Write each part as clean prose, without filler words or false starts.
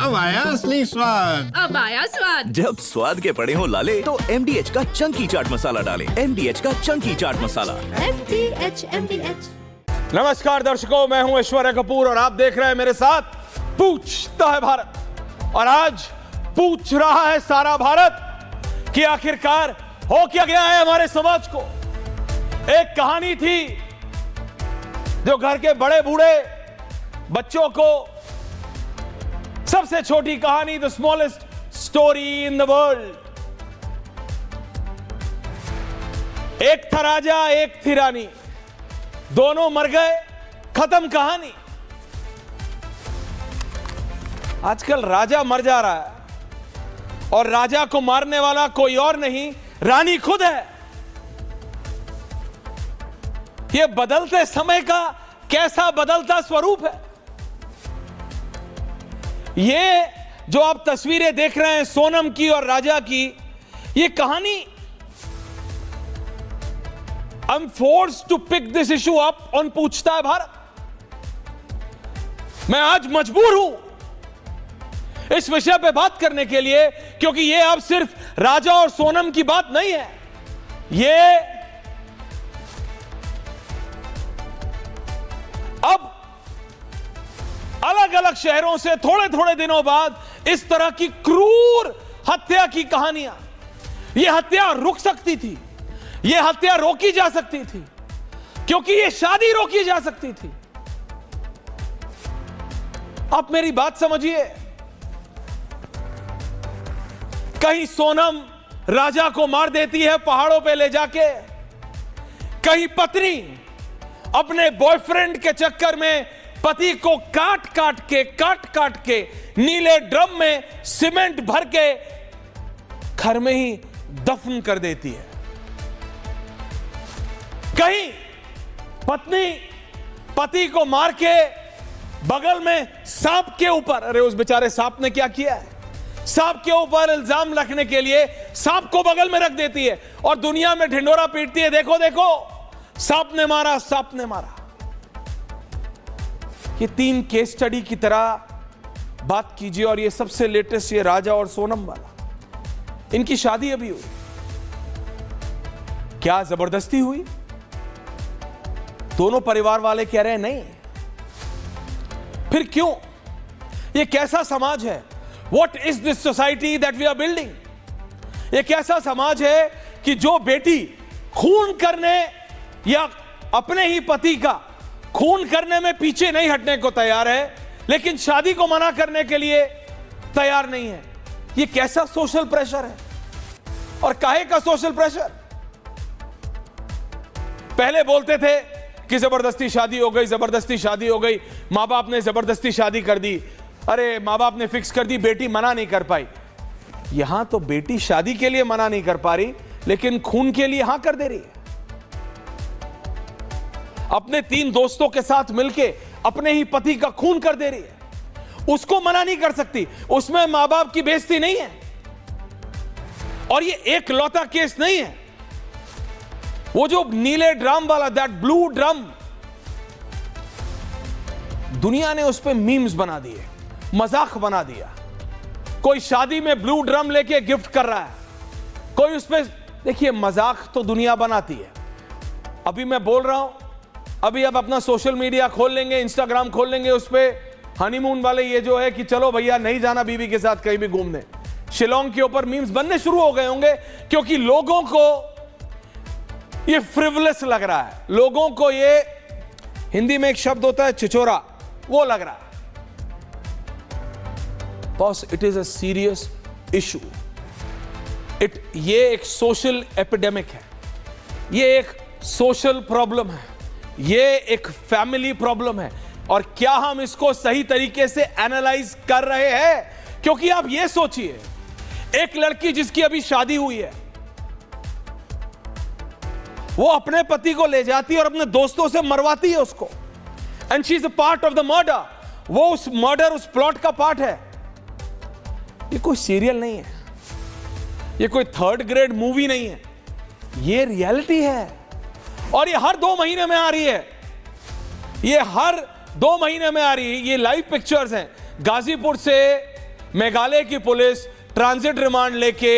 अब आया असली स्वाद। अब आया स्वाद। जब स्वाद के पड़े हो लाले तो MDH का चंकी चाट मसाला डालें। MDH का चंकी चाट मसाला। MDH। नमस्कार दर्शकों, मैं हूं ऐश्वर्या कपूर और आप देख रहे हैं मेरे साथ पूछता है भारत। और आज पूछ रहा है सारा भारत कि आखिरकार हो क्या गया है हमारे समाज को। एक कहानी थी जो घर के बड़े बूढ़े बच्चों को सबसे छोटी कहानी, the smallest story in the world. एक था राजा, एक थी रानी, दोनों मर गए, खत्म कहानी। आजकल राजा मर जा रहा है और राजा को मारने वाला कोई और नहीं, रानी खुद है। यह बदलते समय का कैसा बदलता स्वरूप है। ये जो आप तस्वीरें देख रहे हैं सोनम की और राजा की, ये कहानी, I am forced to pick this issue up on Poochta Hai Bharat. मैं आज मजबूर हूं इस विषय पे बात करने के लिए, क्योंकि ये अब सिर्फ राजा और सोनम की बात नहीं है। ये अब अलग अलग शहरों से थोड़े थोड़े दिनों बाद इस तरह की क्रूर हत्या की कहानियां, यह हत्या रुक सकती थी, यह हत्या रोकी जा सकती थी, क्योंकि यह शादी रोकी जा सकती थी। आप मेरी बात समझिए। कहीं सोनम राजा को मार देती है पहाड़ों पे ले जाके, कहीं पत्नी अपने बॉयफ्रेंड के चक्कर में पति को काट काट के नीले ड्रम में सीमेंट भर के घर में ही दफन कर देती है। कहीं पत्नी पति को मार के बगल में सांप के ऊपर, अरे उस बेचारे सांप ने क्या किया है, सांप के ऊपर इल्जाम रखने के लिए सांप को बगल में रख देती है और दुनिया में ढिंडोरा पीटती है, देखो देखो सांप ने मारा, सांप ने मारा। ये 3 केस स्टडी की तरह बात कीजिए। और ये सबसे लेटेस्ट, ये राजा और सोनम वाला, इनकी शादी अभी हुई। क्या जबरदस्ती हुई? दोनों परिवार वाले कह रहे हैं नहीं। फिर क्यों? ये कैसा समाज है? What is this society that we are building? ये कैसा समाज है कि जो बेटी खून करने या अपने ही पति का खून करने में पीछे नहीं हटने को तैयार है, लेकिन शादी को मना करने के लिए तैयार नहीं है। ये कैसा सोशल प्रेशर है? और काहे का सोशल प्रेशर? पहले बोलते थे कि जबरदस्ती शादी हो गई, जबरदस्ती शादी हो गई, मां बाप ने जबरदस्ती शादी कर दी, अरे मां बाप ने फिक्स कर दी, बेटी मना नहीं कर पाई। यहां तो बेटी शादी के लिए मना नहीं कर पा रही, लेकिन खून के लिए हां कर दे रही है। अपने 3 दोस्तों के साथ मिलके अपने ही पति का खून कर दे रही है। उसको मना नहीं कर सकती, उसमें मां बाप की बेइज्जती नहीं है। और ये एक लौता केस नहीं है। वो जो नीले ड्रम वाला, दैट ब्लू ड्रम, दुनिया ने उस पे मीम्स बना दिए, मजाक बना दिया। कोई शादी में ब्लू ड्रम लेके गिफ्ट कर रहा है, कोई उस पे, देखिए मजाक तो दुनिया बनाती है। अभी मैं बोल रहा हूं, अभी आप अपना सोशल मीडिया खोल लेंगे, इंस्टाग्राम खोल लेंगे, उस पे हनीमून वाले ये जो है कि चलो भैया नहीं जाना बीवी के साथ कहीं भी घूमने, शिलोंग के ऊपर मीम्स बनने शुरू हो गए होंगे, क्योंकि लोगों को ये फ्रिवलेस लग रहा है। लोगों को ये, हिंदी में एक शब्द होता है छिछोरा, वो लग रहा है। Boss, it is a serious issue. ये एक सोशल एपिडेमिक है, ये एक सोशल प्रॉब्लम है, ये एक फैमिली प्रॉब्लम है। और क्या हम इसको सही तरीके से एनालाइज कर रहे हैं? क्योंकि आप ये सोचिए, एक लड़की जिसकी अभी शादी हुई है, वो अपने पति को ले जाती है और अपने दोस्तों से मरवाती है उसको, and she is a part of the murder. वो उस मर्डर, उस प्लॉट का पार्ट है। ये कोई सीरियल नहीं है, ये कोई 3rd ग्रेड मूवी नहीं है, ये रियलिटी है। और ये हर 2 महीने में आ रही है, ये हर 2 महीने में आ रही है। ये लाइव पिक्चर्स हैं गाजीपुर से मेघालय की पुलिस ट्रांजिट रिमांड लेके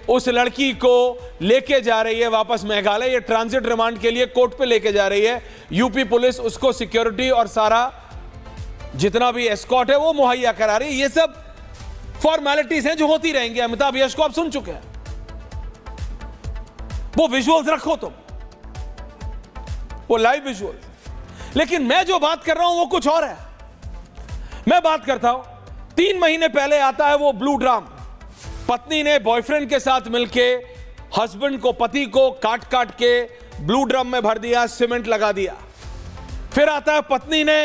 उस लड़की को लेके जा रही है वापस मेघालय। ये ट्रांजिट रिमांड के लिए कोर्ट पे लेके जा रही है। यूपी पुलिस उसको सिक्योरिटी और सारा जितना भी एस्कॉर्ट है वो मुहैया करा रही है। ये सब फॉर्मेलिटीज हैं जो होती रहेंगी। अमिताभ यश को आप सुन चुके हैं, वो विजुअल्स रखो तुम, वो लाइव विजुअल्स। लेकिन मैं जो बात कर रहा हूं वो कुछ और है। मैं बात करता हूं 3 महीने पहले आता है वो ब्लू ड्राम। पत्नी ने बॉयफ्रेंड के साथ मिलके हस्बैंड को, पति को काट काट के ब्लू ड्रम में भर दिया, सीमेंट लगा दिया। फिर आता है पत्नी ने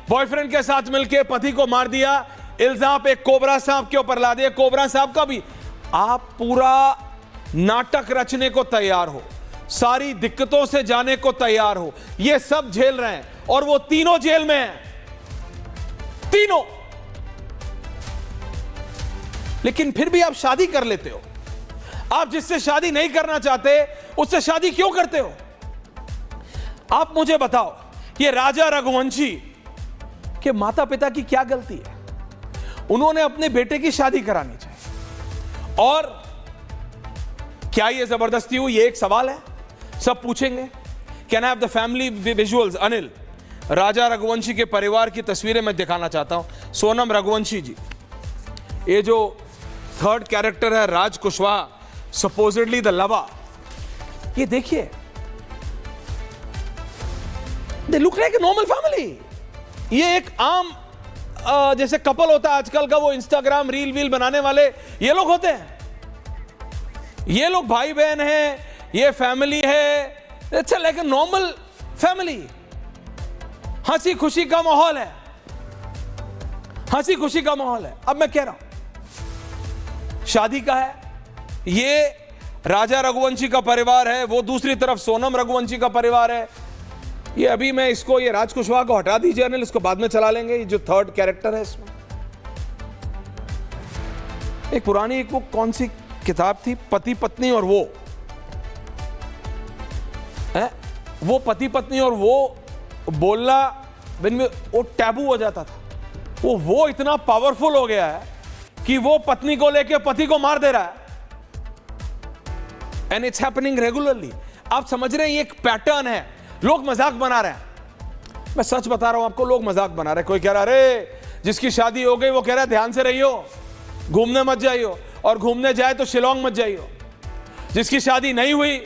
बॉयफ्रेंड के साथ मिलके पति को मार दिया, इल्जाम एक कोबरा सांप के ऊपर ला दिया। कोबरा सांप का भी आप पूरा नाटक रचने को तैयार हो, सारी दिक्कतों से जाने को तैयार हो, ये सब झेल रहे हैं और वो तीनों जेल में हैं, तीनों। लेकिन फिर भी आप शादी कर लेते हो। आप जिससे शादी नहीं करना चाहते उससे शादी क्यों करते हो? आप मुझे बताओ, ये राजा रघुवंशी के माता पिता की क्या गलती है? उन्होंने अपने बेटे की शादी करानी चाहिए। और क्या ये जबरदस्ती हुई? ये एक सवाल है, सब पूछेंगे। Can I have the family visuals? Anil, Raja Raghuvanshi के परिवार की तस्वीरें मैं दिखाना चाहता हूं। सोनम रघुवंशी जी, ये जो थर्ड कैरेक्टर है राज कुशवाहा, सपोजिटली द लवा, ये देखिए, they look like a normal family. ये एक आम जैसे कपल होता है आजकल का, वो इंस्टाग्राम रील वील बनाने वाले ये लोग होते हैं। ये लोग भाई बहन हैं, ये फैमिली है, it's like a normal family. हंसी खुशी का माहौल है, हंसी खुशी का माहौल है। अब मैं कह रहा हूं शादी का है, ये राजा रघुवंशी का परिवार है, वो दूसरी तरफ सोनम रघुवंशी का परिवार है। ये अभी मैं इसको, ये राज कुशवाहा को हटा दीजिए अनिल, इसको बाद में चला लेंगे। ये जो थर्ड कैरेक्टर है इसमें, एक पुरानी एक वो कौन सी किताब थी, पति पत्नी और वो है, वो पति पत्नी और वो बोलना बिन में वो टैबू हो जाता था। वो इतना पावरफुल हो गया है कि वो पत्नी को लेके पति को मार दे रहा है। And it's happening regularly. आप समझ रहे हैं ये एक पैटर्न है, लोग मजाक बना रहे हैं। मैं सच बता रहा हूं आपको, लोग मजाक बना रहे हैं। कोई कह रहा है अरे जिसकी शादी हो गई वो कह रहा है ध्यान से रहियो, घूमने मत जाइयो, और घूमने जाए तो शिलोंग मत जाइयो। जिसकी शादी नहीं हुई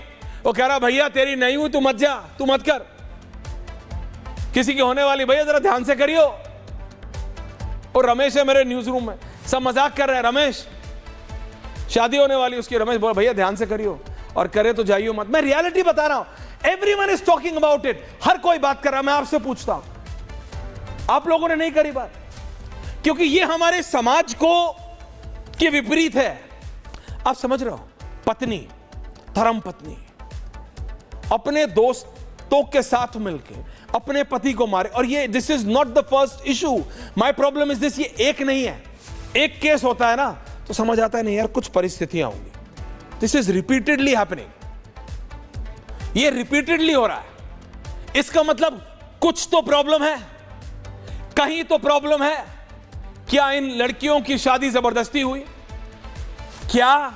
वो कह रहा भैया तेरी नहीं हुई, तू मत जा, तू मत कर। किसी की होने वाली भैया जरा ध्यान से करियो। और रमेश है मेरे न्यूज रूम में, सब मजाक कर रहे हैं, रमेश शादी होने वाली उसकी, रमेश बोल भैया ध्यान से करियो, और करे तो जाइयो मत। मैं रियलिटी बता रहा हूं, everyone is talking about it, हर कोई बात कर रहा है। मैं आपसे पूछता हूं, आप लोगों ने नहीं करी बात, क्योंकि ये हमारे समाज को के विपरीत है। आप समझ रहे हो, पत्नी, धर्म पत्नी अपने दोस्तों के साथ मिलकर अपने पति को मारे, और ये this is not the first issue. My problem is this, ये एक नहीं है। एक केस होता है ना तो समझ आता है नहीं यार कुछ परिस्थितियां होंगी। दिस इज रिपीटेडली हैपनिंग, ये रिपीटेडली हो रहा है। इसका मतलब कुछ तो प्रॉब्लम है, कहीं तो प्रॉब्लम है। क्या इन लड़कियों की शादी जबरदस्ती हुई? क्या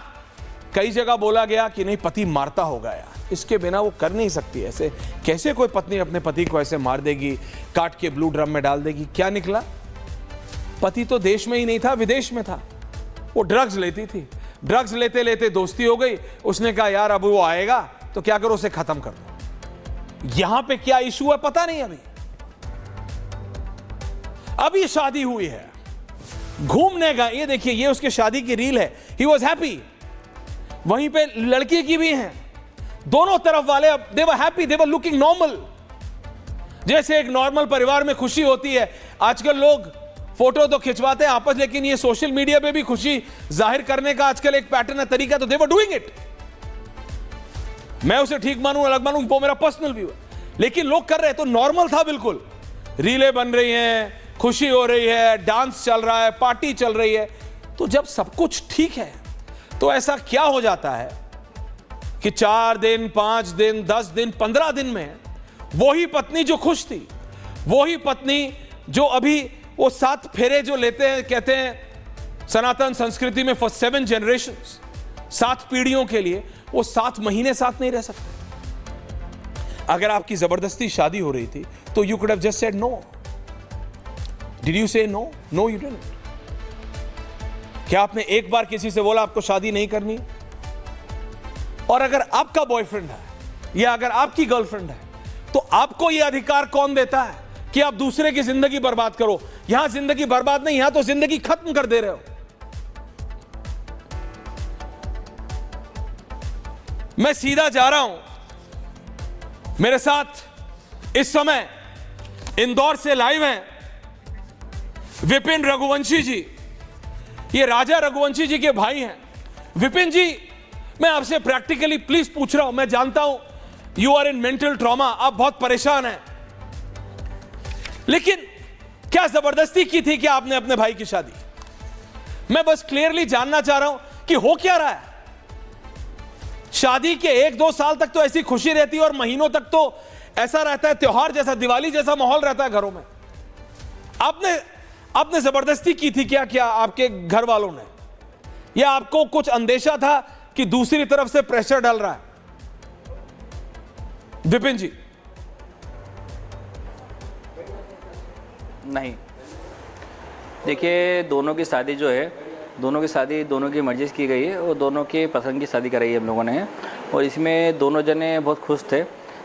कई जगह बोला गया कि नहीं पति मारता होगा यार, इसके बिना वो कर नहीं सकती ऐसे, कैसे कोई पत्नी अपने पति को ऐसे मार देगी, काट के ब्लू ड्रम में डाल देगी। क्या निकला? पति तो देश में ही नहीं था, विदेश में था, वो ड्रग्स लेती थी। ड्रग्स लेते लेते दोस्ती हो गई, उसने कहा यार अब वो आएगा तो क्या करो, उसे खत्म कर दो। यहां पे क्या इशू है पता नहीं। अभी शादी हुई है, घूमने का, ये देखिए ये उसके शादी की रील है, ही वॉज हैप्पी। वहीं पे लड़की की भी है, दोनों तरफ वाले they were happy, they were looking normal, जैसे एक नॉर्मल परिवार में खुशी होती है। आजकल लोग फोटो तो खिंचवाते हैं आपस, लेकिन ये सोशल मीडिया पे भी खुशी जाहिर करने का आजकल एक पैटर्न है, तरीका, तो दे वर डूइंग इट। मैं उसे ठीक मानूं अलग मानूं, वो मेरा पर्सनल व्यू है, लेकिन लोग कर रहे हैं तो नॉर्मल था बिल्कुल। रीलें बन रही हैं, खुशी हो रही है, डांस चल रहा है, पार्टी चल रही है। तो जब सब कुछ ठीक है तो ऐसा क्या हो जाता है कि 4 दिन, 5 दिन, 10 दिन, 15 दिन में वही पत्नी जो खुश थी, वही पत्नी जो अभी वो 7 फेरे जो लेते हैं, कहते हैं सनातन संस्कृति में फॉर 7 generations, 7 पीढ़ियों के लिए वो 7 महीने साथ नहीं रह सकते। अगर आपकी जबरदस्ती शादी हो रही थी तो you could have just said no. Did you say no? No you didn't. क्या आपने एक बार किसी से बोला आपको शादी नहीं करनी? और अगर आपका बॉयफ्रेंड है या अगर आपकी गर्लफ्रेंड है तो आपको यह अधिकार कौन देता है कि आप दूसरे की जिंदगी बर्बाद करो? यहां जिंदगी बर्बाद नहीं, यहां तो जिंदगी खत्म कर दे रहे हो। मैं सीधा जा रहा हूं, मेरे साथ इस समय इंदौर से लाइव हैं विपिन रघुवंशी जी। ये राजा रघुवंशी जी के भाई हैं। विपिन जी, मैं आपसे प्रैक्टिकली प्लीज पूछ रहा हूं, मैं जानता हूं you are in mental trauma, आप बहुत परेशान हैं, लेकिन क्या जबरदस्ती की थी क्या आपने अपने भाई की शादी? मैं बस क्लियरली जानना चाह रहा हूं कि हो क्या रहा है। शादी के 1-2 साल तक तो ऐसी खुशी रहती है और महीनों तक तो ऐसा रहता है, त्योहार जैसा, दिवाली जैसा माहौल रहता है घरों में। आपने जबरदस्ती की थी क्या क्या आपके घर वालों ने, या आपको कुछ अंदेशा था कि दूसरी तरफ से प्रेशर डाल रहा है? विपिन जी। नहीं, देखिए, दोनों की शादी जो है, दोनों की शादी दोनों की मर्जी से की गई है और दोनों के पसंद की शादी कराई है हम लोगों ने। और इसमें दोनों जने बहुत खुश थे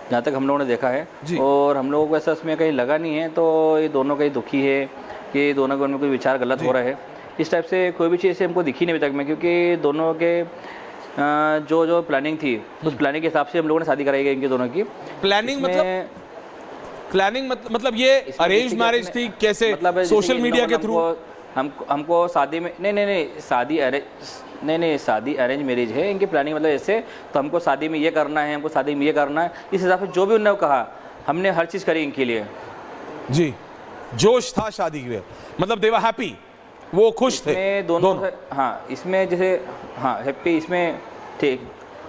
जहाँ तक हम लोगों ने देखा है, और हम लोगों को ऐसा इसमें कहीं लगा नहीं है तो ये दोनों कहीं दुखी है कि दोनों के उनमें कोई विचार गलत हो रहा है। इस टाइप से कोई भी चीज़ से हमको दिखी नहीं अभी तक में, क्योंकि दोनों के जो प्लानिंग थी उस प्लानिंग के हिसाब से हम लोगों ने शादी कराई गई इनकी दोनों की। प्लानिंग मतलब ये अरेंज मैरिज थी कैसे? मतलब सोशल मीडिया के थ्रू? हमको शादी में नहीं शादी अरेंज मैरिज है इनकी प्लानिंग। मतलब ऐसे तो हमको शादी में ये करना है, हमको शादी में ये करना है, इस हिसाब से जो भी उन्होंने कहा हमने हर चीज़ करी इनके लिए। जी, जोश था शादी के लिए, मतलब दे वर हैप्पी, वो खुश थे दोनों। हाँ, इसमें जैसे हाँ हैप्पी, इसमें ठीक,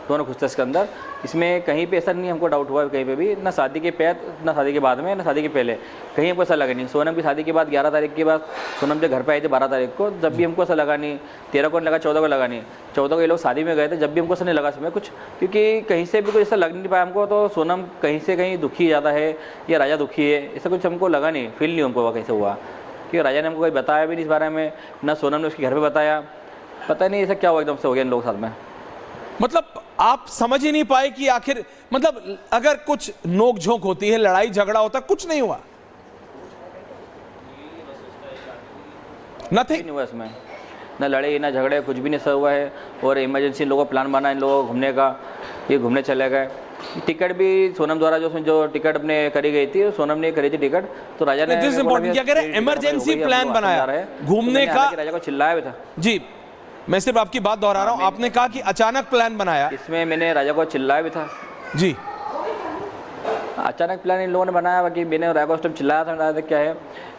दोनों खुश थे इसके अंदर। इसमें कहीं पे ऐसा नहीं हमको डाउट हुआ कहीं पे भी, ना शादी के पहले, ना शादी के बाद में, ना शादी के पहले, कहीं हमको ऐसा लगा नहीं। सोनम की शादी के बाद 11 तारीख के बाद सोनम जब घर पे आए थे 12 तारीख को, जब भी हमको ऐसा लगा नहीं, 13 को नहीं लगा, 14 को लगा नहीं, 14 को ये लोग शादी में गए थे, जब भी हमको ऐसा नहीं लगा समय कुछ, क्योंकि कहीं से भी कुछ ऐसा लग नहीं पाया हमको। तो सोनम कहीं से कहीं दुखी ज़्यादा है या राजा दुखी है, ऐसा कुछ हमको लगा नहीं, फील नहीं हमको कैसे हुआ, क्योंकि राजा ने हमको कोई बताया भी नहीं इस बारे में, ना सोनम ने उसके घर पर बताया। पता नहीं ऐसा क्या हुआ, एकदम से हो गया इन लोगों के साथ में। मतलब आप समझ ही नहीं पाए कि आखिर, मतलब अगर कुछ नोक झोंक होती है, लड़ाई झगड़ा होता, कुछ नहीं हुआ? नहीं हुआ इसमें, ना लड़े ना झगड़े, कुछ भी नहीं सब हुआ है। और इमरजेंसी इन लोगों का प्लान बना इन लोगों को घूमने का, ये घूमने चले गए। टिकट भी सोनम द्वारा जो टिकट अपने करी गई थी, सोनम ने करी थी टिकट, तो राजा ने क्या कह रहे हैं, इमरजेंसी प्लान बनाया घूमने का, राजा को चिल्लाया भी था। जी, मैं सिर्फ आपकी बात दोहरा रहा हूं, आपने कहा कि अचानक प्लान बनाया, इसमें मैंने राजा को चिल्लाया भी था। जी, अचानक प्लान इन लोगों ने बनाया, बाकी मैंने राजा को उस टाइम चिल्लाया था, राजा क्या है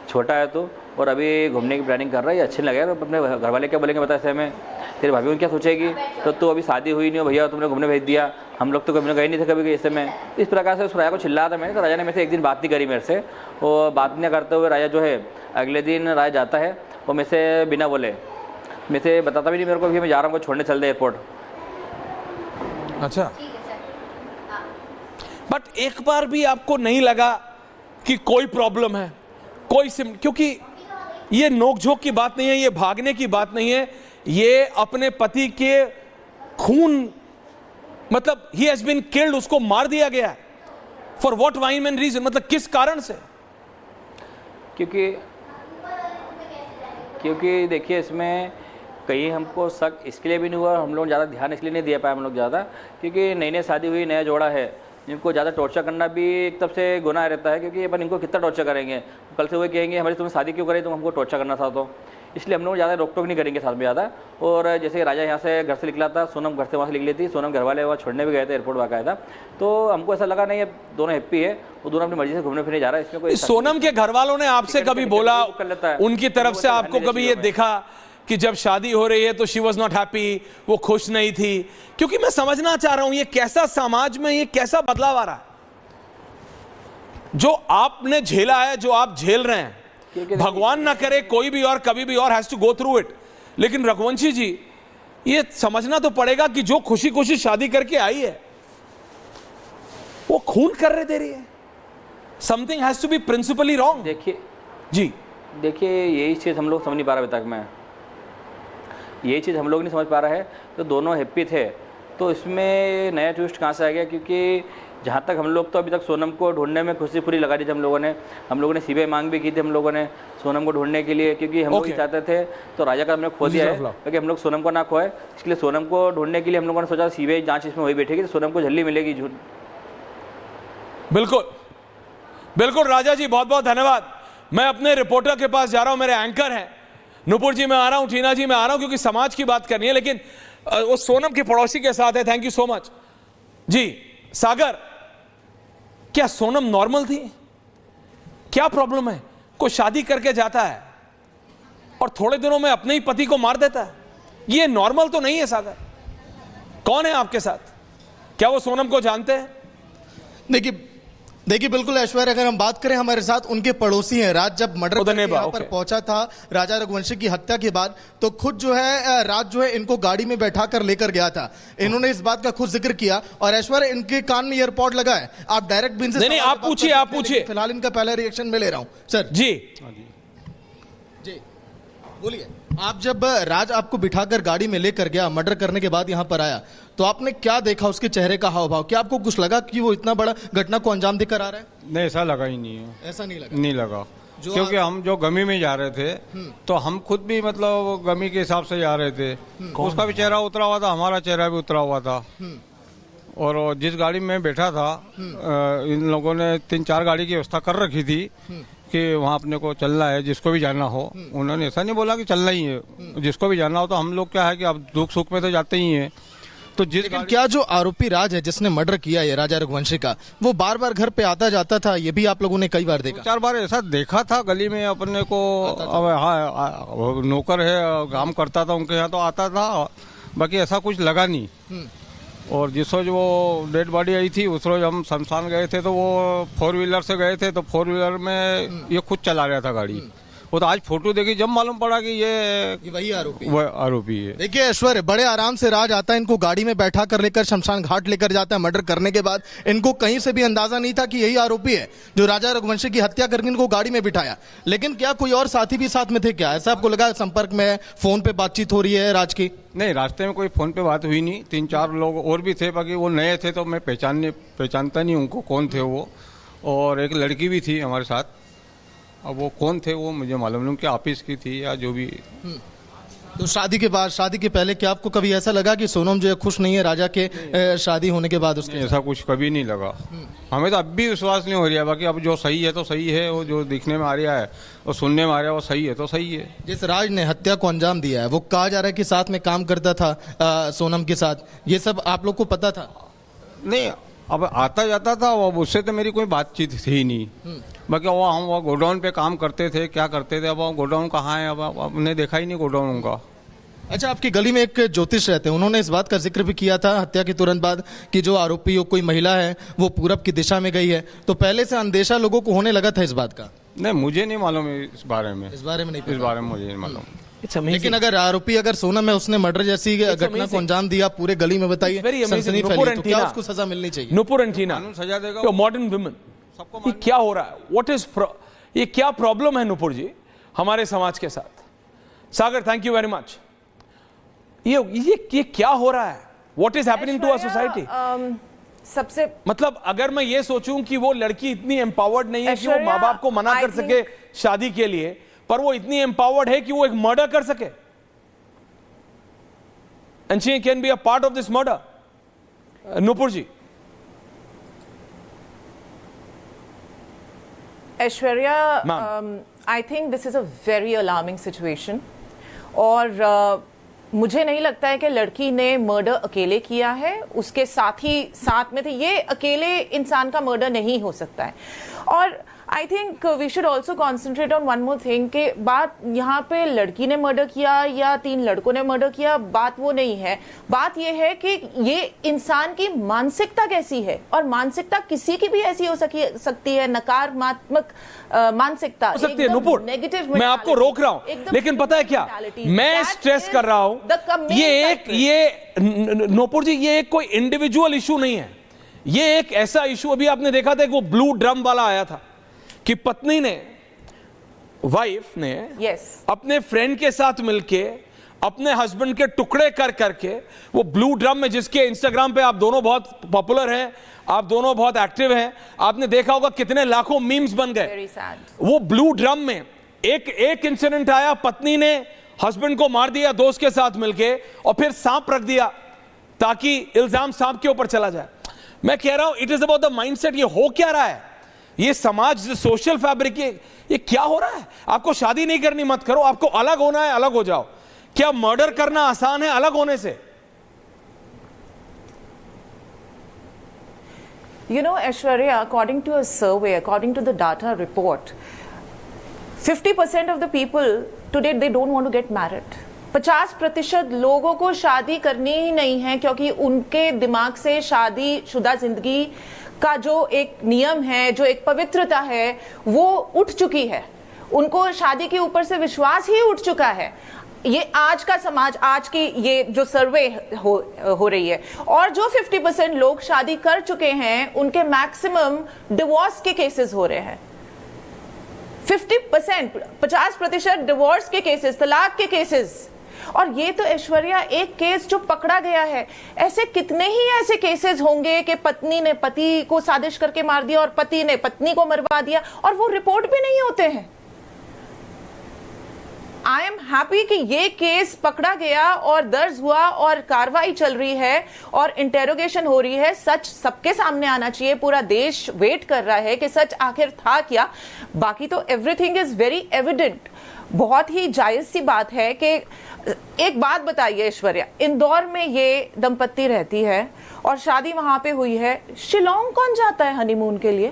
छोटा है तो, और अभी घूमने की प्लानिंग कर रहा है, अच्छे लगे, तो अपने घर वाले क्या बोलेंगे बता, ऐसे में तेरे भाभी क्या सोचेगी, तो अभी शादी हुई नहीं हो भैया, तुमने घूमने भेज दिया, हम लोग तो कभी गए नहीं थे कभी ऐसे में। इस प्रकार से उस राजा को चिल्लाया था मैंने, तो राजा ने मेरे से एक दिन बात नहीं करी मेरे से, और बात नहीं करते हुए राजा जो है अगले दिन राजा जाता है, वो मेरे से बिना बोले, मैं से बताता भी नहीं मेरे को कि मैं जा रहा हूँ, छोड़ने चल दे एयरपोर्ट। अच्छा, बट एक बार भी आपको नहीं लगा कि कोई प्रॉब्लम है, क्योंकि ये नोकझोंक की बात नहीं है, ये भागने की बात नहीं है, ये अपने पति के खून, मतलब ही हैज बीन किल्ड, उसको मार दिया गया है, फॉर व्हाट वाइम एंड रीजन, मतलब किस कारण से? क्योंकि देखिए, इसमें कहीं हमको शक इसके लिए भी नहीं हुआ, हम लोग ज़्यादा ध्यान इसलिए नहीं दे पाए हम लोग ज़्यादा, क्योंकि नई शादी हुई, नया जोड़ा है, इनको ज़्यादा टॉर्चर करना भी एक तरफ से गुनाह रहता है, क्योंकि अपन इनको कितना टॉर्चर करेंगे, कल से वो कहेंगे हमारी तुमने शादी क्यों करी, तुम हमको टॉर्चर करना था, तो इसलिए हम लोग ज़्यादा रोक टोक नहीं करेंगे साथ में ज़्यादा। और जैसे राजा यहाँ से घर से निकला था, सोनम घर से वहाँ से निकली थी, सोनम घर वाले वहाँ छोड़ने भी गए थे एयरपोर्ट बाकायदा, तो हमको ऐसा लगा नहीं, दोनों हैप्पी है, वो दोनों अपनी मर्जी से घूमने फिरने जा रहा है, इसमें कोई। सोनम के घर वालों ने आपसे कभी बोला, उनकी तरफ से आपको कभी ये देखा कि जब शादी हो रही है तो शी वॉज नॉट हैप्पी, वो खुश नहीं थी? क्योंकि मैं समझना चाह रहा हूं ये कैसा समाज में, ये कैसा बदलाव आ रहा है, जो आपने झेला है, जो आप झेल रहे हैं, भगवान ना करे कोई भी और कभी भी और has to go through it, लेकिन रघुवंशी जी ये समझना तो पड़ेगा कि जो खुशी खुशी शादी करके आई है वो खून कर दे रही है। Something has to be principally wrong. देखिए जी, देखिए यही चीज़ हम लोग समझ नहीं पा रहे अभी तक में, यही चीज़ हम लोग नहीं समझ पा रहा है। तो दोनों हैप्पी थे, तो इसमें नया ट्विस्ट कहाँ से आ गया? क्योंकि जहाँ तक हम लोग तो अभी तक सोनम को ढूंढने में खुशी पूरी लगा दी थी हम लोगों ने सीबीआई मांग भी की थी हम लोगों ने सोनम को ढूंढने के लिए, क्योंकि हम लोग चाहते थे। तो राजा का हमने खो दिया है क्योंकि हम लोग सोनम को ना खोए, इसलिए सोनम को ढूंढने के लिए हम लोगों ने सोचा सीबीआई जांच इसमें वही बैठेगी तो सोनम को जल्दी मिलेगी झूठ। बिल्कुल बिल्कुल राजा जी, बहुत बहुत धन्यवाद। मैं अपने रिपोर्टर के पास जा रहा हूं, मेरे एंकर हैं नुपुर जी, मैं आ रहा हूं, टीना जी मैं आ रहा हूं, क्योंकि समाज की बात करनी है, लेकिन वो सोनम के पड़ोसी के साथ है। थैंक यू सो मच जी। सागर, क्या सोनम नॉर्मल थी? क्या प्रॉब्लम है? कोई शादी करके जाता है और थोड़े दिनों में अपने ही पति को मार देता है, ये नॉर्मल तो नहीं है। सागर, कौन है आपके साथ? क्या वो सोनम को जानते हैं? देखिए बिल्कुल ऐश्वर्या, अगर हम बात करें हमारे साथ उनके पड़ोसी हैं राज, जब मर्डर करके यहाँ पर पहुंचा था राजा रघुवंशी की हत्या के बाद, तो खुद जो है राज जो है इनको गाड़ी में बैठा कर लेकर गया था। इन्होंने इस बात का खुद जिक्र किया और ऐश्वर्या इनके कान में ईयरपॉड लगा है। आप डायरेक्ट बिन से नहीं, आप पूछिए। फिलहाल इनका पहला रिएक्शन मैं ले रहा हूं सर। जी जी बोलिए। आप जब राज आपको बिठाकर गाड़ी में लेकर गया, मर्डर करने के बाद यहां पर आया, तो आपने क्या देखा उसके चेहरे का हाव भाव? क्या आपको कुछ लगा कि वो इतना बड़ा घटना को अंजाम देकर आ रहा है? नहीं, ऐसा लगा ही नहीं है। ऐसा नहीं लगा क्योंकि हम जो गमी में जा रहे थे तो हम खुद भी मतलब गमी के हिसाब से जा रहे थे। उसका भी चेहरा उतरा हुआ था, हमारा चेहरा भी उतरा हुआ था। और जिस गाड़ी में बैठा था इन लोगों ने 3-4 गाड़ी की व्यवस्था कर रखी थी कि वहाँ अपने को चलना है, जिसको भी जाना हो। उन्होंने ऐसा नहीं बोला कि चलना ही है, जिसको भी जाना हो। तो हम लोग क्या है कि अब दुख सुख में तो जाते ही हैं। तो क्या जो आरोपी राज है जिसने मर्डर किया है राजा रघुवंशी का, वो बार बार घर पे आता जाता था? ये भी आप लोगों ने कई बार देखा? 4 बार ऐसा देखा था गली में अपने को। हाँ, नौकर है, काम करता था उनके यहाँ, तो आता था, बाकी ऐसा कुछ लगा नहीं। और जिस रोज वो डेड बॉडी आई थी उस रोज हम शमशान गए थे, तो वो 4 व्हीलर से गए थे, तो 4 व्हीलर में ये खुद चला रहा था गाड़ी। वो तो आज फोटो देखी जब मालूम पड़ा कि ये वही आरोपी है। देखिए ऐश्वर्य, बड़े आराम से राज आता है, इनको गाड़ी में बैठा कर लेकर शमशान घाट लेकर जाता है मर्डर करने के बाद। इनको कहीं से भी अंदाजा नहीं था कि यही आरोपी है जो राजा रघुवंशी की हत्या करके इनको गाड़ी में बिठाया। लेकिन क्या कोई और साथी भी साथ में थे? क्या ऐसा आपको लगा? संपर्क में फोन पे बातचीत हो रही है राज की? नहीं, रास्ते में कोई फोन पे बात हुई नहीं। 3-4 लोग और भी थे, बाकी वो नए थे तो मैं पहचानता नहीं उनको कौन थे वो। और एक लड़की भी थी हमारे साथ, अब वो कौन थे वो मुझे मालूम नहीं, उनके ऑफिस की थी या जो भी। तो शादी के बाद, शादी के पहले क्या आपको कभी ऐसा लगा कि सोनम जो है खुश नहीं है राजा के शादी होने के बाद उसके? ऐसा कुछ कभी नहीं लगा। हमें तो अब भी विश्वास नहीं हो रहा है। बाकी अब जो सही है तो सही है, वो जो दिखने में आ रहा है और सुनने में आ रहा है वो सही है तो सही है। जिस राज ने हत्या को अंजाम दिया है वो कहा जा रहा है कि साथ में काम करता था सोनम के साथ, ये सब आप लोग को पता था? नहीं, अब आता जाता था, अब उससे तो मेरी कोई बातचीत थी नहीं। बाकी वो हम वो गोडाउन पे काम करते थे, क्या करते थे। अब गोडाउन कहाँ है, अब हमने देखा ही नहीं गोडाउन उनका। अच्छा, आपकी गली में एक ज्योतिष रहते हैं, उन्होंने इस बात का जिक्र भी किया था हत्या के तुरंत बाद कि जो आरोपी हो कोई महिला है वो पूरब की दिशा में गई है। तो पहले से अंदेशा लोगों को होने लगा था इस बात का? नहीं, मुझे नहीं मालूम इस बारे में। इस बारे में नहीं, इस बारे में मुझे नहीं मालूम। लेकिन अगर आरोपी अगर सोनम है, उसने मर्डर जैसी घटना को अंजाम दिया पूरे गली में, बताइए सनसनी फैली, तो क्या उसको सजा मिलनी चाहिए? नुपुर एंड टीना, सजा देगा मॉडर्न वुमेन, ये क्या हो रहा है? व्हाट इज ये क्या प्रॉब्लम है नुपुर जी हमारे समाज के साथ? Sagar, thank you very much. ये क्या हो रहा है? What is happening to our society? सबसे मतलब अगर मैं ये सोचूं कि वो लड़की इतनी एम्पावर्ड नहीं है कि वो माँ बाप को मना कर सके शादी के लिए, पर वो इतनी एम्पावर्ड है कि वो एक मर्डर कर सके, and she can be a part of this murder. Nupur ji. Aishwarya, I think this is a very alarming situation. और मुझे नहीं लगता है कि लड़की ने मर्डर अकेले किया है, उसके साथ में थे। ये अकेले इंसान का मर्डर नहीं हो सकता है। और I think we should also concentrate on one more thing कि बात यहाँ पे लड़की ने मर्डर किया या 3 लड़कों ने मर्डर किया, बात वो नहीं है। बात ये है कि ये इंसान की मानसिकता कैसी है, और मानसिकता किसी की भी ऐसी हो सकती है, नकारात्मक मानसिकता हो सकती है। नुपुर, नेगेटिव, मैं आपको रोक रहा हूं, लेकिन पता है क्या, मैं स्ट्रेस कर रहा हूं, ये नुपुर जी, ये एक कोई इंडिविजुअल इशू नहीं है, ये एक ऐसा इशू, अभी आपने देखा था वो ब्लू ड्रम वाला आया था कि पत्नी ने, वाइफ ने अपने फ्रेंड के साथ मिलके अपने हस्बैंड के टुकड़े कर करके वो ब्लू ड्रम में, जिसके इंस्टाग्राम पे आप दोनों बहुत पॉपुलर हैं, आप दोनों बहुत एक्टिव हैं, आपने देखा होगा कितने लाखों मीम्स बन गए। वो ब्लू ड्रम में एक इंसिडेंट आया, पत्नी ने हस्बैंड को मार दिया दोस्त के साथ मिलके, और फिर सांप रख दिया ताकि इल्जाम सांप के ऊपर चला जाए। मैं कह रहा हूं it is about the mindset. ये हो क्या रहा है, ये समाज, सोशल फैब्रिक, ये क्या हो रहा है? आपको शादी नहीं करनी, मत करो, आपको अलग होना है, अलग हो जाओ। क्या मर्डर करना आसान है अलग होने से? You know, Aishwarya, according to a survey, according to the data report, 50% of the people today, they don't want to get married. 50% लोगों को शादी करनी ही नहीं है, क्योंकि उनके दिमाग से शादीशुदा जिंदगी का जो एक नियम है, जो एक पवित्रता है, वो उठ चुकी है। उनको शादी के ऊपर से विश्वास ही उठ चुका है। ये आज का समाज, आज की ये जो सर्वे हो रही है, और जो 50% लोग शादी कर चुके हैं, उनके मैक्सिमम डिवोर्स के केसेस हो रहे हैं। 50% डिवोर्स के केसेस, तलाक के केसेस। और ये तो ऐश्वर्या एक केस जो पकड़ा गया है, ऐसे कितने ही ऐसे केसेस होंगे कि पत्नी ने पति को साजिश करके मार दिया और पति ने पत्नी को मरवा दिया, और वो रिपोर्ट भी नहीं होते हैं। आई एम हैप्पी कि ये केस पकड़ा गया और दर्ज हुआ और कार्रवाई चल रही है और इंटेरोगेशन हो रही है। सच सबके सामने आना चाहिए, पूरा देश वेट कर रहा है कि सच आखिर था क्या। बाकी तो एवरीथिंग इज वेरी एविडेंट। बहुत ही जायज सी बात है कि एक बात बताइए ऐश्वर्या, इंदौर में ये दंपत्ति रहती है और शादी वहां पे हुई है, शिलोंग कौन जाता है हनीमून के लिए?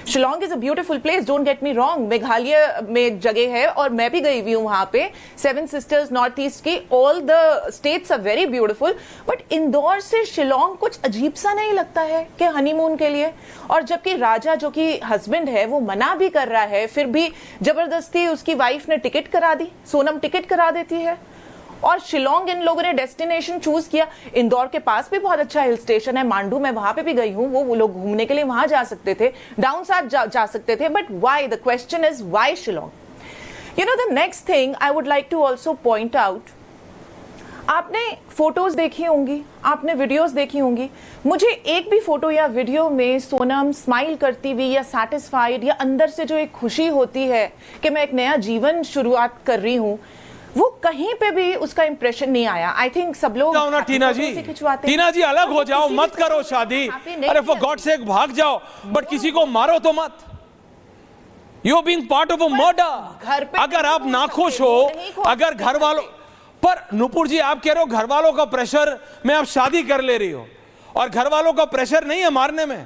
Shillong is a beautiful place, don't get me wrong, Meghalaya में जगह है और मैं भी गई हुई हूं वहां पे। 7 सिस्टर्स नॉर्थ ईस्ट की, all the states are very beautiful, but Indore से शिलोंग कुछ अजीब सा नहीं लगता है कि हनीमून के लिए? और जबकि राजा जो कि हस्बैंड है वो मना भी कर रहा है, फिर भी जबरदस्ती उसकी वाइफ ने टिकट करा दी, सोनम टिकट करा देती है, और शिलोंग इन लोगों ने डेस्टिनेशन चूज किया। इंदौर के पास भी बहुत अच्छा हिल स्टेशन है, मांडू, मैं वहां पे भी गई हूं, वो लोग घूमने के लिए वहां जा सकते थे, डाउन साउथ जा सकते थे, but why? The question is why Shillong? You know, the next thing I would like to also point out, आपने फोटोज देखी होंगी, आपने वीडियोस देखी होंगी, मुझे एक भी फोटो या वीडियो में सोनम स्माइल करती हुई या सेटिस्फाइड या अंदर से जो एक खुशी होती है कि मैं एक नया जीवन शुरुआत कर रही हूं, वो कहीं पे भी उसका इंप्रेशन नहीं आया। आई थिंक सब लोग ना टीना जी अलग हो जाओ, मत करो शादी, अरे फॉर गॉड सेक भाग जाओ, बट किसी को मारो तो मत। You are being part of a murder. अगर आप नाखुश हो, अगर घर वालों पर, नुपुर जी आप कह रहे हो घर वालों का प्रेशर में आप शादी कर ले रही हो, और घर वालों का प्रेशर नहीं है मारने में,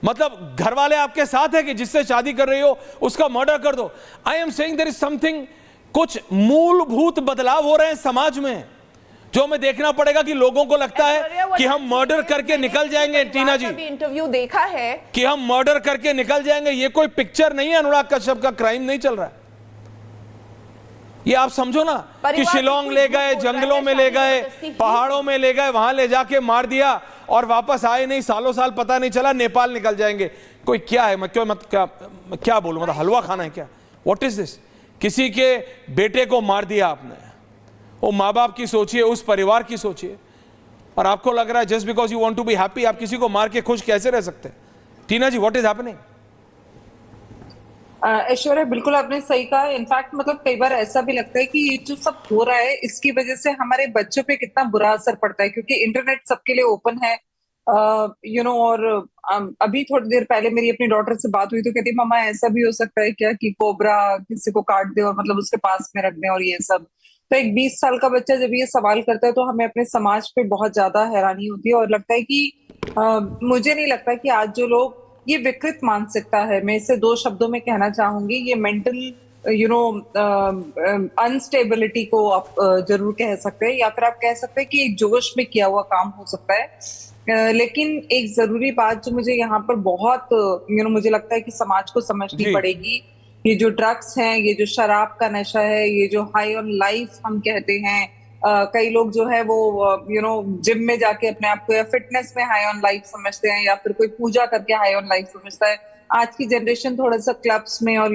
मतलब घर वाले आपके साथ है कि जिससे शादी कर रही हो उसका मर्डर कर दो। I am saying there is something, कुछ मूलभूत बदलाव हो रहे हैं समाज में, जो हमें देखना पड़ेगा कि लोगों को लगता है कि हम मर्डर करके निकल जाएंगे। टीना जी, इंटरव्यू देखा है कि हम मर्डर करके निकल जाएंगे, ये कोई पिक्चर नहीं है, अनुराग कश्यप का क्राइम नहीं चल रहा है। ये आप समझो ना कि शिलोंग ले गए, जंगलों में ले गए, पहाड़ों में ले गए, वहां ले जाके मार दिया और वापस आए नहीं, सालों साल पता नहीं चला, नेपाल निकल जाएंगे। कोई क्या है, क्या बोलूं, मतलब हलवा खाना है क्या? What is this? किसी के बेटे को मार दिया आपने, वो माँ बाप की सोचिए, उस परिवार की सोचिए, और आपको लग रहा है just because you want to be happy आप किसी को मार के खुश कैसे रह सकते हैं? टीना जी, व्हाट इज हैपनिंग? ऐश्वर्या, बिल्कुल आपने सही कहा। इनफैक्ट मतलब कई बार ऐसा भी लगता है कि ये जो सब हो रहा है इसकी वजह से हमारे बच्चों पे कितना बुरा असर पड़ता है, क्योंकि इंटरनेट सबके लिए ओपन है, यू नो। और अभी थोड़ी देर पहले मेरी अपनी डॉटर से बात हुई तो कहती मम्मा ऐसा भी हो सकता है क्या कि कोबरा किसी को काट दे और मतलब उसके पास में रख दे और ये सब। तो एक 20 साल का बच्चा जब ये सवाल करता है तो हमें अपने समाज पे बहुत ज्यादा हैरानी होती है और लगता है कि मुझे नहीं लगता कि आज जो लोग ये विकृत मानसिकता है। मैं इसे 2 शब्दों में कहना चाहूंगी, ये मेंटल अनस्टेबिलिटी को आप जरूर कह सकते हैं, या फिर आप कह सकते हैं कि एक जोश में किया हुआ काम हो सकता है। लेकिन एक जरूरी बात जो मुझे यहाँ पर बहुत मुझे लगता है कि समाज को समझनी पड़ेगी, ये जो ड्रग्स हैं, ये जो शराब का नशा है, ये जो हाई ऑन लाइफ हम कहते हैं, कई लोग जो है वो जिम में जाके अपने आप को या फिटनेस में हाई ऑन लाइफ समझते हैं, या फिर कोई पूजा करके हाई ऑन लाइफ समझता है। आज की जनरेशन थोड़ा सा क्लब्स में और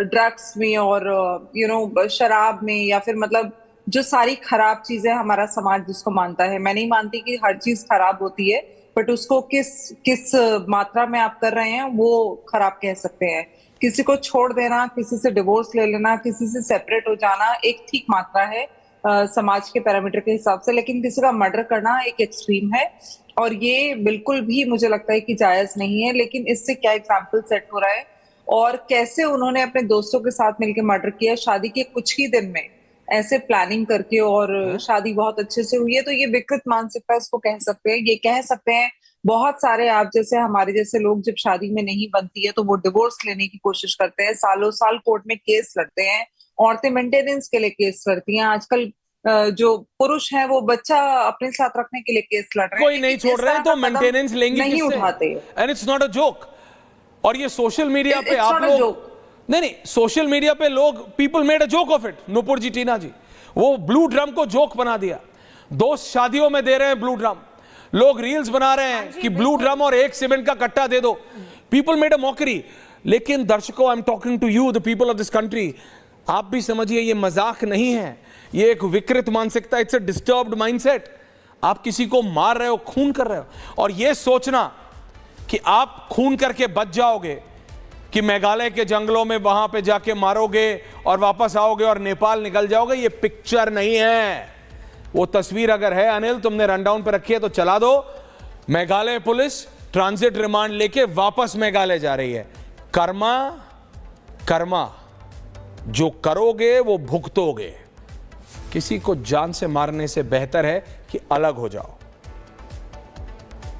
ड्रग्स में और शराब में, या फिर मतलब जो सारी खराब चीजें हमारा समाज जिसको मानता है, मैं नहीं मानती कि हर चीज खराब होती है, बट उसको किस मात्रा में आप कर रहे हैं वो खराब कह सकते हैं। किसी को छोड़ देना, किसी से डिवोर्स ले लेना, किसी से सेपरेट हो जाना एक ठीक मात्रा है समाज के पैरामीटर के हिसाब से, लेकिन किसी का मर्डर करना एक एक्सट्रीम है और ये बिल्कुल भी मुझे लगता है कि जायज नहीं है। लेकिन इससे क्या एग्जाम्पल सेट हो रहा है और कैसे उन्होंने अपने दोस्तों के साथ मिलकर मर्डर किया शादी के कुछ ही दिन में, ऐसे प्लानिंग करके, और शादी बहुत अच्छे से हुई है। तो ये विकृत मानसिकता इसको कह सकते हैं। ये कह सकते हैं बहुत सारे आप जैसे हमारे जैसे लोग जब शादी में नहीं बनती है तो वो डिवोर्स लेने की कोशिश करते हैं, सालों साल कोर्ट में केस लड़ते हैं, औरतें मेंटेनेंस के लिए केस लड़ती हैं। आजकल जो पुरुष हैं वो बच्चा अपने साथ रखने के लिए केस लड़ रहे हैं, कोई नहीं छोड़ रहे हैं तो मेंटेनेंस लेंगे नहीं किससे? उठाते। And it's not a joke. और ये सोशल मीडिया पे आप लोग नहीं, सोशल मीडिया पे लोग, people made a joke of it. Nupur ji, Tina ji, वो ब्लू ड्रम को जोक बना दिया। दोस्त शादियों में दे रहे हैं ब्लू ड्रम, लोग रील्स बना रहे हैं कि ब्लू ड्रम और एक सीमेंट का कट्टा दे दो। People made a mockery. लेकिन दर्शकों, I am talking to you, the people of this country, आप भी समझिए ये मजाक नहीं है, ये एक विकृत मानसिकता, इट्स अ डिस्टर्ब्ड माइंडसेट। आप किसी को मार रहे हो, खून कर रहे हो, और ये सोचना कि आप खून करके बच जाओगे, कि मेघालय के जंगलों में वहां पे जाके मारोगे और वापस आओगे और नेपाल निकल जाओगे, ये पिक्चर नहीं है। वो तस्वीर अगर है, अनिल, तुमने रनडाउन पे रखी है तो चला दो। मेघालय पुलिस ट्रांजिट रिमांड लेके वापस मेघालय जा रही है। कर्मा कर्मा, जो करोगे वो भुगतोगे। किसी को जान से मारने से बेहतर है कि अलग हो जाओ,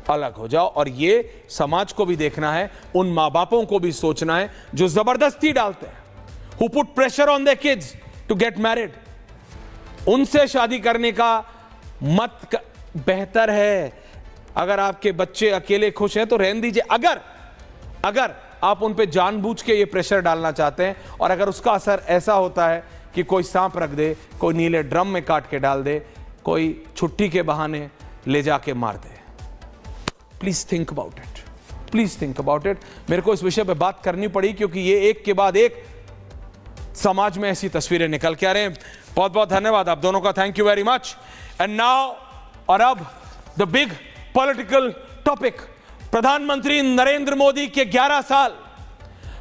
अलग हो जाओ। और ये समाज को भी देखना है, उन मां बापों को भी सोचना है जो जबरदस्ती डालते हैं, who put pressure on their kids to get married. उनसे शादी करने का मत बेहतर है। अगर आपके बच्चे अकेले खुश हैं तो रहने दीजिए। अगर आप उन पे जानबूझ के ये प्रेशर डालना चाहते हैं, और अगर उसका असर ऐसा होता है कि कोई सांप रख दे, कोई नीले ड्रम में काट के डाल दे, कोई छुट्टी के बहाने ले जाके मार दे, please think about it, please think about it. मेरे को इस विषय पे बात करनी पड़ी क्योंकि ये एक के बाद एक समाज में ऐसी तस्वीरें निकल के आ रहे हैं। बहुत बहुत धन्यवाद आप दोनों का, thank you very much. And now, और अब द बिग पॉलिटिकल टॉपिक, प्रधानमंत्री नरेंद्र मोदी के 11 साल।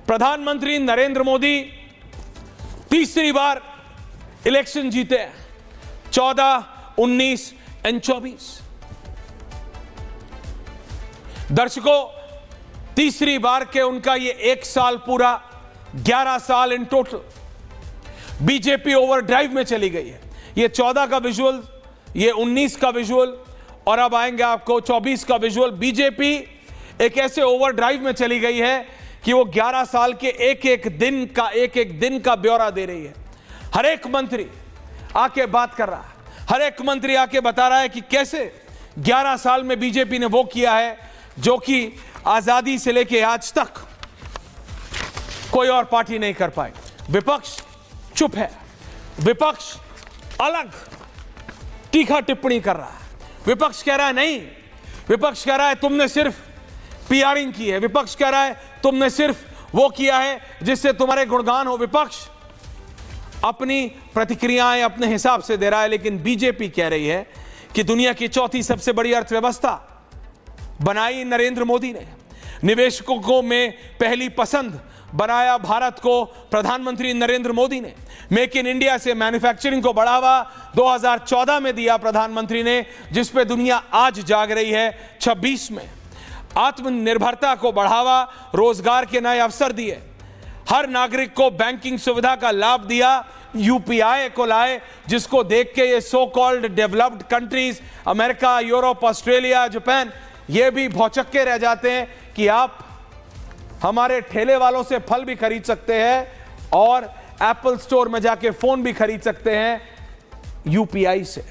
प्रधानमंत्री नरेंद्र मोदी तीसरी बार इलेक्शन जीते हैं, 14, 19 और 24। दर्शकों, तीसरी बार के उनका ये 1 साल पूरा, 11 साल इन टोटल। बीजेपी ओवरड्राइव में चली गई है। ये 14 का विजुअल, ये 19 का विजुअल, और अब आएंगे आपको 24 का विजुअल। बीजेपी एक ऐसे ओवरड्राइव में चली गई है कि वो 11 साल के एक एक दिन का ब्यौरा दे रही है। हर एक मंत्री आके बात कर रहा है, हर एक मंत्री आके बता रहा है कि कैसे 11 साल में बीजेपी ने वो किया है जो कि आजादी से लेके आज तक कोई और पार्टी नहीं कर पाई। विपक्ष चुप है, विपक्ष अलग तीखा टिप्पणी कर रहा है। विपक्ष कह रहा है नहीं, विपक्ष कह रहा है तुमने सिर्फ पीआरिंग की है, विपक्ष कह रहा है तुमने सिर्फ वो किया है जिससे तुम्हारे गुणगान हो। विपक्ष अपनी प्रतिक्रियाएं अपने हिसाब से दे रहा है, लेकिन बीजेपी कह रही है कि दुनिया की चौथी सबसे बड़ी अर्थव्यवस्था बनाई नरेंद्र मोदी ने, निवेशकों को में पहली पसंद बनाया भारत को प्रधानमंत्री नरेंद्र मोदी ने, मेक इन इंडिया से मैन्युफैक्चरिंग को बढ़ावा 2014 में दिया प्रधानमंत्री ने, जिस पे दुनिया आज जाग रही है 26 में। आत्मनिर्भरता को बढ़ावा, रोजगार के नए अवसर दिए, हर नागरिक को बैंकिंग सुविधा का लाभ दिया, यूपीआई को लाए, जिसको देख के ये so called developed countries, America, Europe, Australia, Japan, ये भी भौचक्के रह जाते हैं कि आप हमारे ठेले वालों से फल भी खरीद सकते हैं और एप्पल स्टोर में जाके फोन भी खरीद सकते हैं यूपीआई से।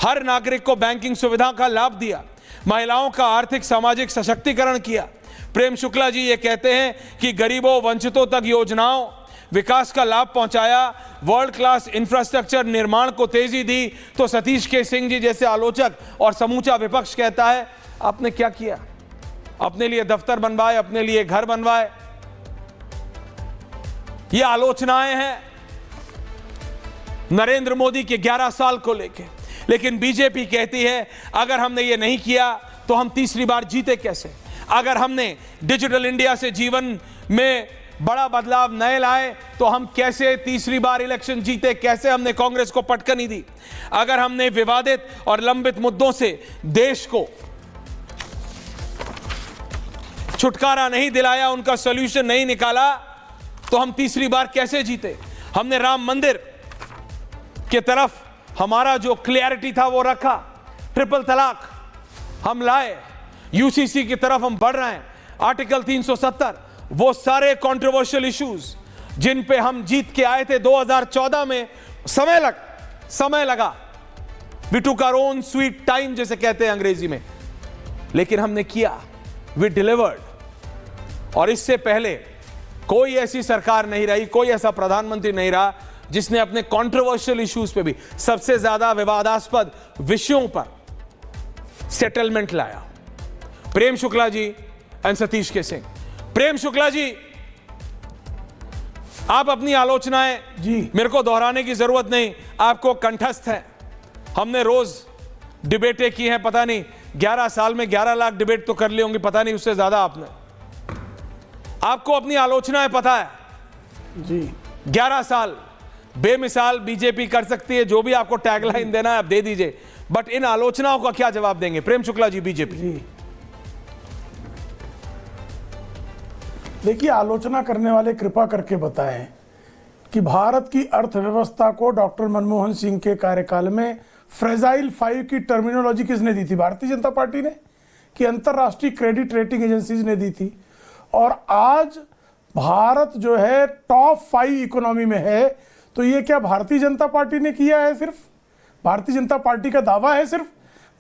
हर नागरिक को बैंकिंग सुविधा का लाभ दिया, महिलाओं का आर्थिक सामाजिक सशक्तिकरण किया। प्रेम शुक्ला जी ये कहते हैं कि गरीबों वंचितों तक योजनाओं विकास का लाभ पहुंचाया, वर्ल्ड क्लास इंफ्रास्ट्रक्चर निर्माण को तेजी दी, तो सतीश के सिंह जी जैसे आलोचक और समूचा विपक्ष कहता है आपने क्या किया? अपने लिए दफ्तर बनवाए, अपने लिए घर बनवाए। ये आलोचनाएं हैं नरेंद्र मोदी के 11 साल को लेके, लेकिन बीजेपी कहती है अगर हमने ये नहीं किया तो हम तीसरी बार जीते कैसे? अगर हमने डिजिटल इंडिया से जीवन में बड़ा बदलाव नए लाए तो हम कैसे तीसरी बार इलेक्शन जीते? कैसे हमने कांग्रेस को पटकनी दी? अगर हमने विवादित और लंबित मुद्दों से देश को छुटकारा नहीं दिलाया, उनका सॉल्यूशन नहीं निकाला, तो हम तीसरी बार कैसे जीते? हमने राम मंदिर के तरफ हमारा जो क्लियरिटी था वो रखा, ट्रिपल तलाक हम लाए, यूसीसी की तरफ हम बढ़ रहे हैं, आर्टिकल 370, वो सारे कंट्रोवर्शियल इश्यूज जिन पे हम जीत के आए थे 2014 में, समय लगा, we took our own sweet time जैसे कहते हैं अंग्रेजी में, लेकिन हमने किया, वी डिलीवर्ड। और इससे पहले कोई ऐसी सरकार नहीं रही, कोई ऐसा प्रधानमंत्री नहीं रहा जिसने अपने कंट्रोवर्शियल इश्यूज पे भी, सबसे ज्यादा विवादास्पद विषयों पर सेटलमेंट लाया। प्रेम शुक्ला जी एंड सतीश के सिंह। प्रेम शुक्ला जी, आप अपनी आलोचनाएं जी मेरे को दोहराने की जरूरत नहीं, आपको कंठस्थ है। हमने रोज डिबेटें की हैं, पता नहीं 11 साल में 11 लाख डिबेट तो कर ली होंगी, पता नहीं उससे ज्यादा आपने। आपको अपनी आलोचनाएं पता है जी। 11 साल बेमिसाल बीजेपी कर सकती है, जो भी आपको टैगलाइन देना है आप दे दीजिए, बट इन आलोचनाओं का क्या जवाब देंगे? प्रेम शुक्ला जी, बीजेपी जी। देखिए, आलोचना करने वाले कृपा करके बताएं कि भारत की अर्थव्यवस्था को डॉक्टर मनमोहन सिंह के कार्यकाल में फ्रेजाइल 5 की टर्मिनोलॉजी किसने दी थी? भारतीय जनता पार्टी ने, कि अंतरराष्ट्रीय क्रेडिट रेटिंग एजेंसीज ने दी थी। और आज भारत जो है टॉप 5 इकोनॉमी में है, तो ये क्या भारतीय जनता पार्टी ने किया है? सिर्फ भारतीय जनता पार्टी का दावा है? सिर्फ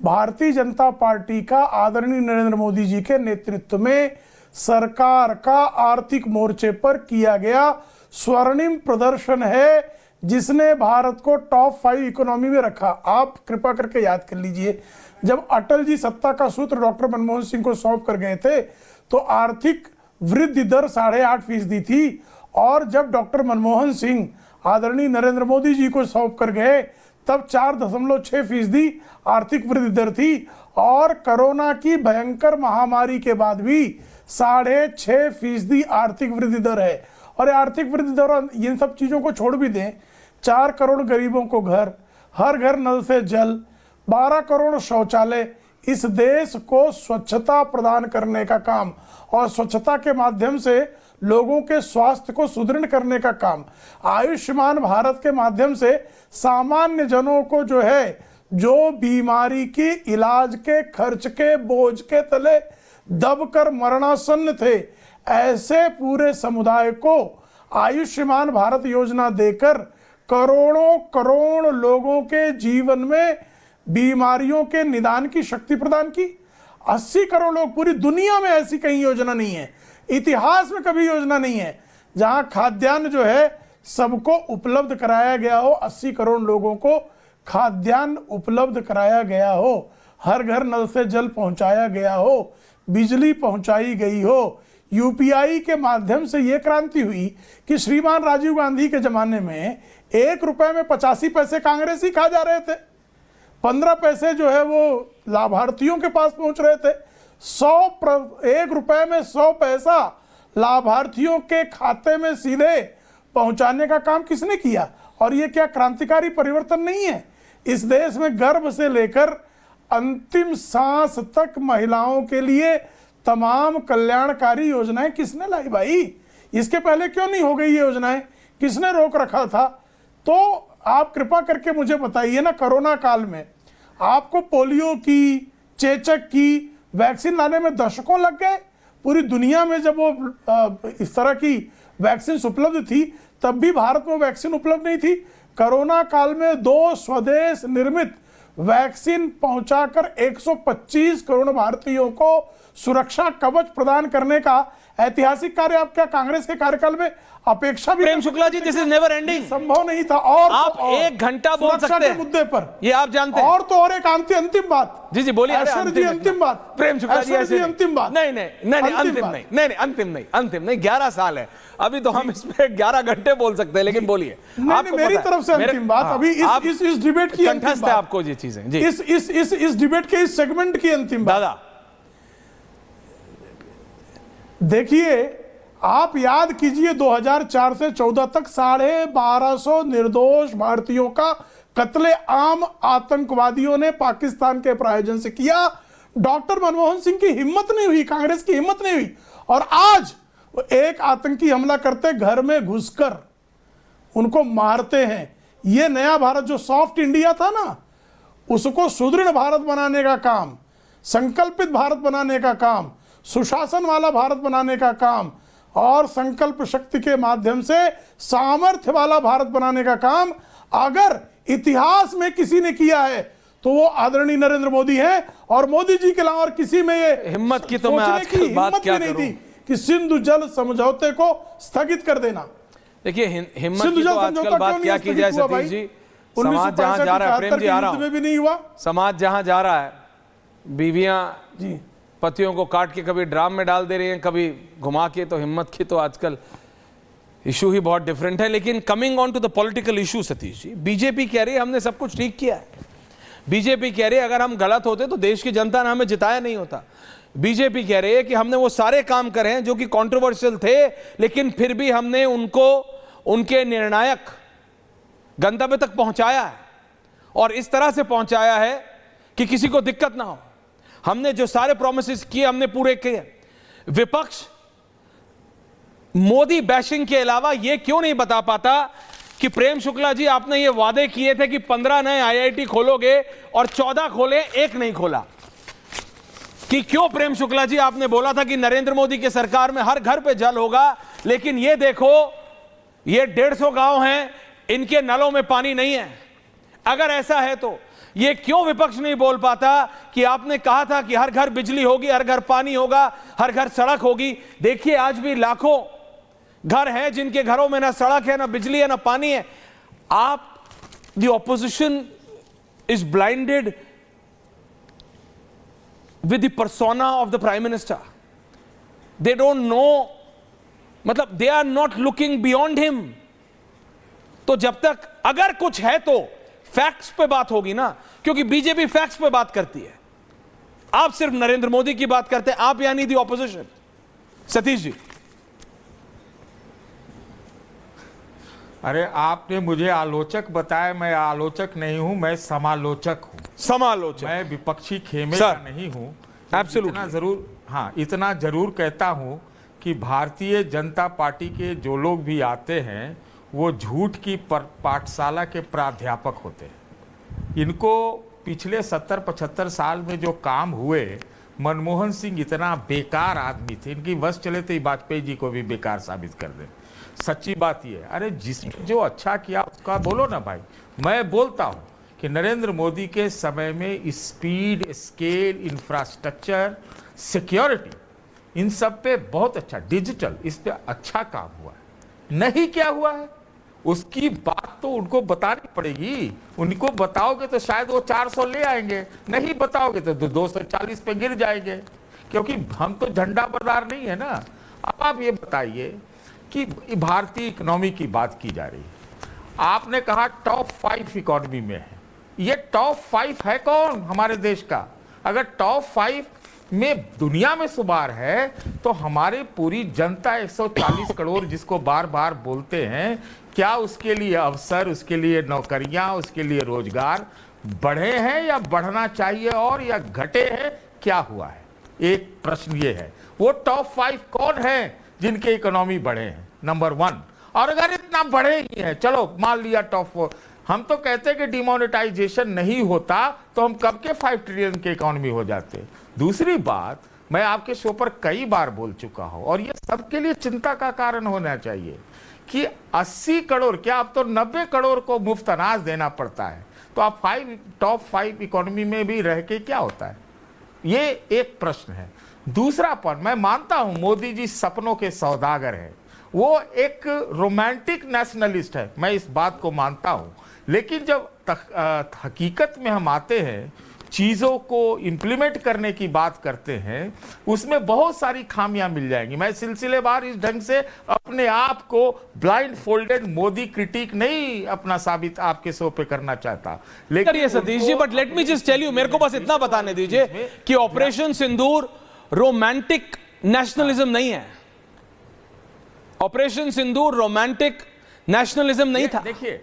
भारतीय जनता पार्टी का आदरणीय नरेंद्र मोदी जी के नेतृत्व में सरकार का आर्थिक मोर्चे पर किया गया स्वर्णिम प्रदर्शन है जिसने भारत को टॉप 5 इकोनॉमी में रखा। आप कृपा करके याद कर लीजिए, जब अटल जी सत्ता का सूत्र डॉक्टर मनमोहन सिंह को सौंप कर गए थे तो आर्थिक वृद्धि दर 8.5% थी, और जब डॉक्टर मनमोहन सिंह आदरणीय नरेंद्र मोदी जी को सौंप कर गए तब 4.6% आर्थिक वृद्धि दर थी। और कोरोना की भयंकर महामारी के बाद भी 6.5% आर्थिक वृद्धि दर है। और आर्थिक वृद्धि दर, इन सब चीजों को छोड़ भी दें, 4 करोड़ गरीबों को घर, हर घर नल से जल, 12 करोड़ शौचालय, इस देश को स्वच्छता प्रदान करने का काम और स्वच्छता के माध्यम से लोगों के स्वास्थ्य को सुदृढ़ करने का काम, आयुष्मान भारत के माध्यम से सामान्य जनों को जो है, जो बीमारी की इलाज के खर्च के बोझ के तले दबकर मरणासन्न थे, ऐसे पूरे समुदाय को आयुष्मान भारत योजना देकर करोड़ों करोड़ लोगों के जीवन में बीमारियों के निदान की शक्ति प्रदान की। 80 करोड़ लोग, पूरी दुनिया में ऐसी कहीं योजना नहीं है, इतिहास में कभी योजना नहीं है जहां खाद्यान्न जो है सबको उपलब्ध कराया गया हो, 80 करोड़ लोगों को खाद्यान्न उपलब्ध कराया गया हो, हर घर नल से जल पहुंचाया गया हो, बिजली पहुंचाई गई हो। यूपीआई के माध्यम से यह क्रांति हुई कि श्रीमान राजीव गांधी के जमाने में 1 रुपए में 85 पैसे कांग्रेसी खा जा रहे थे, 15 पैसे जो है वो लाभार्थियों के पास पहुंच रहे थे। 1 रुपए में 100 पैसा लाभार्थियों के खाते में सीधे पहुंचाने का काम किसने किया? और ये क्या क्रांतिकारी परिवर्तन नहीं है? इस देश में गर्भ से लेकर अंतिम सांस तक महिलाओं के लिए तमाम कल्याणकारी योजनाएं किसने लाई भाई? इसके पहले क्यों नहीं हो गई ये योजनाएं? किसने रोक रखा था? तो आप कृपा करके मुझे बताइए ना, कोरोना काल में आपको पोलियो की, चेचक की, वैक्सीन लाने में दशकों लग गए। पूरी दुनिया में जब वो इस तरह की वैक्सीन उपलब्ध थी तब भी भारत में वैक्सीन उपलब्ध नहीं थी। कोरोना काल में 2 स्वदेश निर्मित वैक्सीन पहुंचाकर 125 करोड़ भारतीयों को सुरक्षा कवच प्रदान करने का ऐतिहासिक कार्य आप क्या कांग्रेस के कार्यकाल में अपेक्षा भी Prem Shukla ji, this is never ending, संभव नहीं था। और आप तो और, 1 घंटा बोल सुरक्षा सकते के हैं मुद्दे पर, ये आप जानते हैं। और तो और एक अंतिम बात। जी जी बोलिए। ऐश्वर्य जी अंतिम बात। प्रेम शुक्ला जी ऐश्वर्य ऐसे अंतिम बात। नहीं नहीं नहीं नहीं, अंतिम नहीं 11 साल है अभी तो हम इसमें 11 घंटे बोल सकते हैं, लेकिन बोलिए। नहीं, मेरी तरफ से अंतिम बात। अभी इस डिबेट की अंतिम कंठस्थ है आपको ये चीजें जी। इस डिबेट के इस सेगमेंट की अंतिम बात। दादा देखिए, आप याद कीजिए 2004 से 14 तक 1250 निर्दोष भारतीयों का कत्ले आम आतंकवादियों ने पाकिस्तान के प्रायोजन से किया। डॉक्टर मनमोहन सिंह की हिम्मत नहीं हुई, कांग्रेस की हिम्मत नहीं हुई, और आज एक आतंकी हमला करते घर में घुसकर उनको मारते हैं। ये नया भारत जो सॉफ्ट इंडिया था ना, उसको सुदृढ़ भारत बनाने का काम, संकल्पित भारत बनाने का काम, सुशासन वाला भारत बनाने का काम और संकल्प शक्ति के माध्यम से सामर्थ्य वाला भारत बनाने का काम अगर इतिहास में किसी ने किया है तो वो आदरणीय नरेंद्र मोदी हैं। और मोदी जी के अलावा और किसी में ये हिम्मत की तो मैं आजकल बात क्या नहीं करूं थी कि सिंधु जल समझौते को स्थगित कर देना। देखिए हिम्मत की तो आजकल बात क्या की जाए सतीश जी। समाज जहां जा रहा है, प्रेम जी आ रहा हूं, भी नहीं हुआ। समाज जहां जा रहा है, बीवियां जी पतियों को काट के कभी ड्राम में डाल दे रही हैं, कभी घुमा के, तो हिम्मत की तो आजकल इशू ही बहुत डिफरेंट है। लेकिन coming on to the political issue Satish ji, BJP कह रही है हमने सब कुछ ठीक किया है। बीजेपी कह रही है अगर हम गलत होते तो देश की जनता ने हमें जिताया नहीं होता। बीजेपी कह रही है कि हमने वो सारे काम करे हैं जो कि कंट्रोवर्शियल थे, लेकिन फिर भी हमने उनको उनके निर्णायक गंतव्य तक पहुंचाया है, और इस तरह से पहुंचाया है कि किसी को दिक्कत ना हो। हमने जो सारे प्रॉमिसेस किए हमने पूरे किए। विपक्ष मोदी बैशिंग के अलावा यह क्यों नहीं बता पाता कि प्रेम शुक्ला जी आपने ये वादे किए थे कि 15 नए आईआईटी खोलोगे और 14 खोले, 1 नहीं खोला। कि क्यों प्रेम शुक्ला जी आपने बोला था कि नरेंद्र मोदी की सरकार में हर घर पे जल होगा, लेकिन ये देखो ये 150 गांव हैं, इनके नलों में पानी नहीं है। अगर ऐसा है तो ये क्यों विपक्ष नहीं बोल पाता कि आपने कहा था कि हर घर बिजली होगी, हर घर पानी होगा, हर घर सड़क होगी। देखिए आज भी लाखों घर हैं जिनके घरों में ना सड़क है, ना बिजली है, ना पानी है। आप the opposition is blinded with the persona of the prime minister. They don't know, मतलब they are not looking beyond him. तो जब तक अगर कुछ है तो फैक्ट्स पे बात होगी ना, क्योंकि बीजेपी फैक्ट्स पे बात करती है, आप सिर्फ नरेंद्र मोदी की बात करते हैं, आप यानी दी ऑपोजिशन। सतीश जी, अरे आपने मुझे आलोचक बताया, मैं आलोचक नहीं हूं, मैं समालोचक हूं। समालोचक, मैं विपक्षी खेमे का नहीं हूं। एब्सोल्युटली जरूर, हाँ इतना जरूर कहता हूं कि भारतीय जनता पार्टी के जो लोग भी आते हैं वो झूठ की पाठशाला के प्राध्यापक होते हैं। इनको पिछले 70-75 साल में जो काम हुए, मनमोहन सिंह इतना बेकार आदमी थे, इनकी बस चले तो वाजपेयी जी को भी बेकार साबित कर दे। सच्ची बात ये है। अरे जिसने जो अच्छा किया उसका बोलो ना भाई। मैं बोलता हूं कि नरेंद्र मोदी के समय में स्पीड, स्केल, इंफ्रास्ट्रक्चर, सिक्योरिटी, इन सब पे बहुत अच्छा, डिजिटल, इस पे अच्छा काम हुआ है। नहीं क्या हुआ है उसकी बात तो उनको बतानी पड़ेगी। उनको बताओगे तो शायद वो 400 ले आएंगे, नहीं बताओगे तो 240 पे गिर जाएंगे, क्योंकि हम तो झंडा बरदार नहीं है ना। अब आप ये बताइए कि भारतीय इकोनॉमी की बात की जा रही है, आपने कहा टॉप 5 इकोनॉमी में है। ये टॉप 5 है कौन हमारे देश का? अगर टॉप 5 में दुनिया में शुमार है तो हमारे पूरी जनता 140 करोड़ जिसको बार बार बोलते हैं, क्या उसके लिए अवसर, उसके लिए नौकरियां, उसके लिए रोजगार बढ़े हैं या बढ़ना चाहिए और या घटे हैं? क्या हुआ है? एक प्रश्न ये है। वो टॉप 5 कौन है जिनके इकोनॉमी बढ़े हैं? नंबर 1। और अगर इतना बढ़े ही है, चलो मान लिया टॉप 4, हम तो कहते हैं कि डिमोनेटाइजेशन नहीं होता तो हम कब के 5 ट्रिलियन के इकोनॉमी हो जाते। दूसरी बात, मैं आपके शो पर कई बार बोल चुका हूं और ये सबके लिए चिंता का कारण होना चाहिए कि 80 करोड़, क्या अब तो 90 करोड़ को मुफ्त अनाज देना पड़ता है, तो आप टॉप 5 इकोनॉमी में भी रह के क्या होता है, ये एक प्रश्न है। दूसरा पॉइंट, मैं मानता हूं मोदी जी सपनों के सौदागर हैं, वो एक रोमांटिक नेशनलिस्ट है, मैं इस बात को मानता हूं, लेकिन जब हकीकत में हम आते हैं, चीज़ों को इंप्लीमेंट करने की बात करते हैं, उसमें बहुत सारी खामियां मिल जाएंगी। मैं सिलसिलेवार इस ढंग से अपने आप को ब्लाइंड फोल्डेड मोदी क्रिटिक नहीं अपना साबित आपके शो पे करना चाहता, लेकिन करिए Satish ji, but let me just tell you, मेरे को बस इतना बताने दीजिए कि ऑपरेशन सिंदूर रोमांटिक नेशनलिज्म नहीं है। ऑपरेशन सिंदूर रोमांटिक नेशनलिज्म नहीं था। देखिए,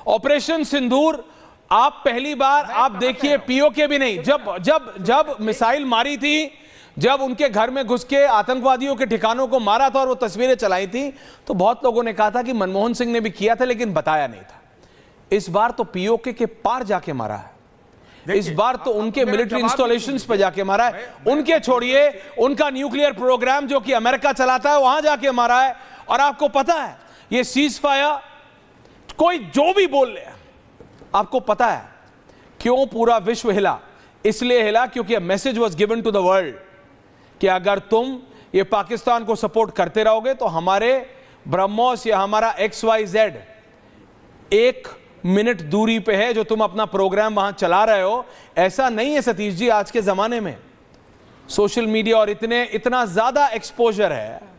ऑपरेशन सिंदूर आप पहली बार आप देखिए, पीओके भी नहीं, जब मिसाइल मारी थी, जब उनके घर में घुस के आतंकवादियों के ठिकानों को मारा था और वो तस्वीरें चलाई थी, तो बहुत लोगों ने कहा था कि मनमोहन सिंह ने भी किया था लेकिन बताया नहीं था। इस बार तो पीओके के पार जाके मारा है, इस बार तो उनके मिलिट्री इंस्टॉलेशंस पे जाके मारा है। उनके छोड़िए, उनका न्यूक्लियर प्रोग्राम जो कि अमेरिका चलाता है, वहां जाके मारा है। और आपको पता है, ये सीज फायर, कोई जो भी बोल ले, आपको पता है क्यों पूरा विश्व हिला? इसलिए हिला क्योंकि message was given to the world कि अगर तुम ये पाकिस्तान को सपोर्ट करते रहोगे तो हमारे ब्रह्मोस या हमारा XYZ 1 मिनट दूरी पे है, जो तुम अपना प्रोग्राम वहां चला रहे हो। ऐसा नहीं है सतीश जी, आज के जमाने में सोशल मीडिया और इतना ज्यादा एक्सपोजर है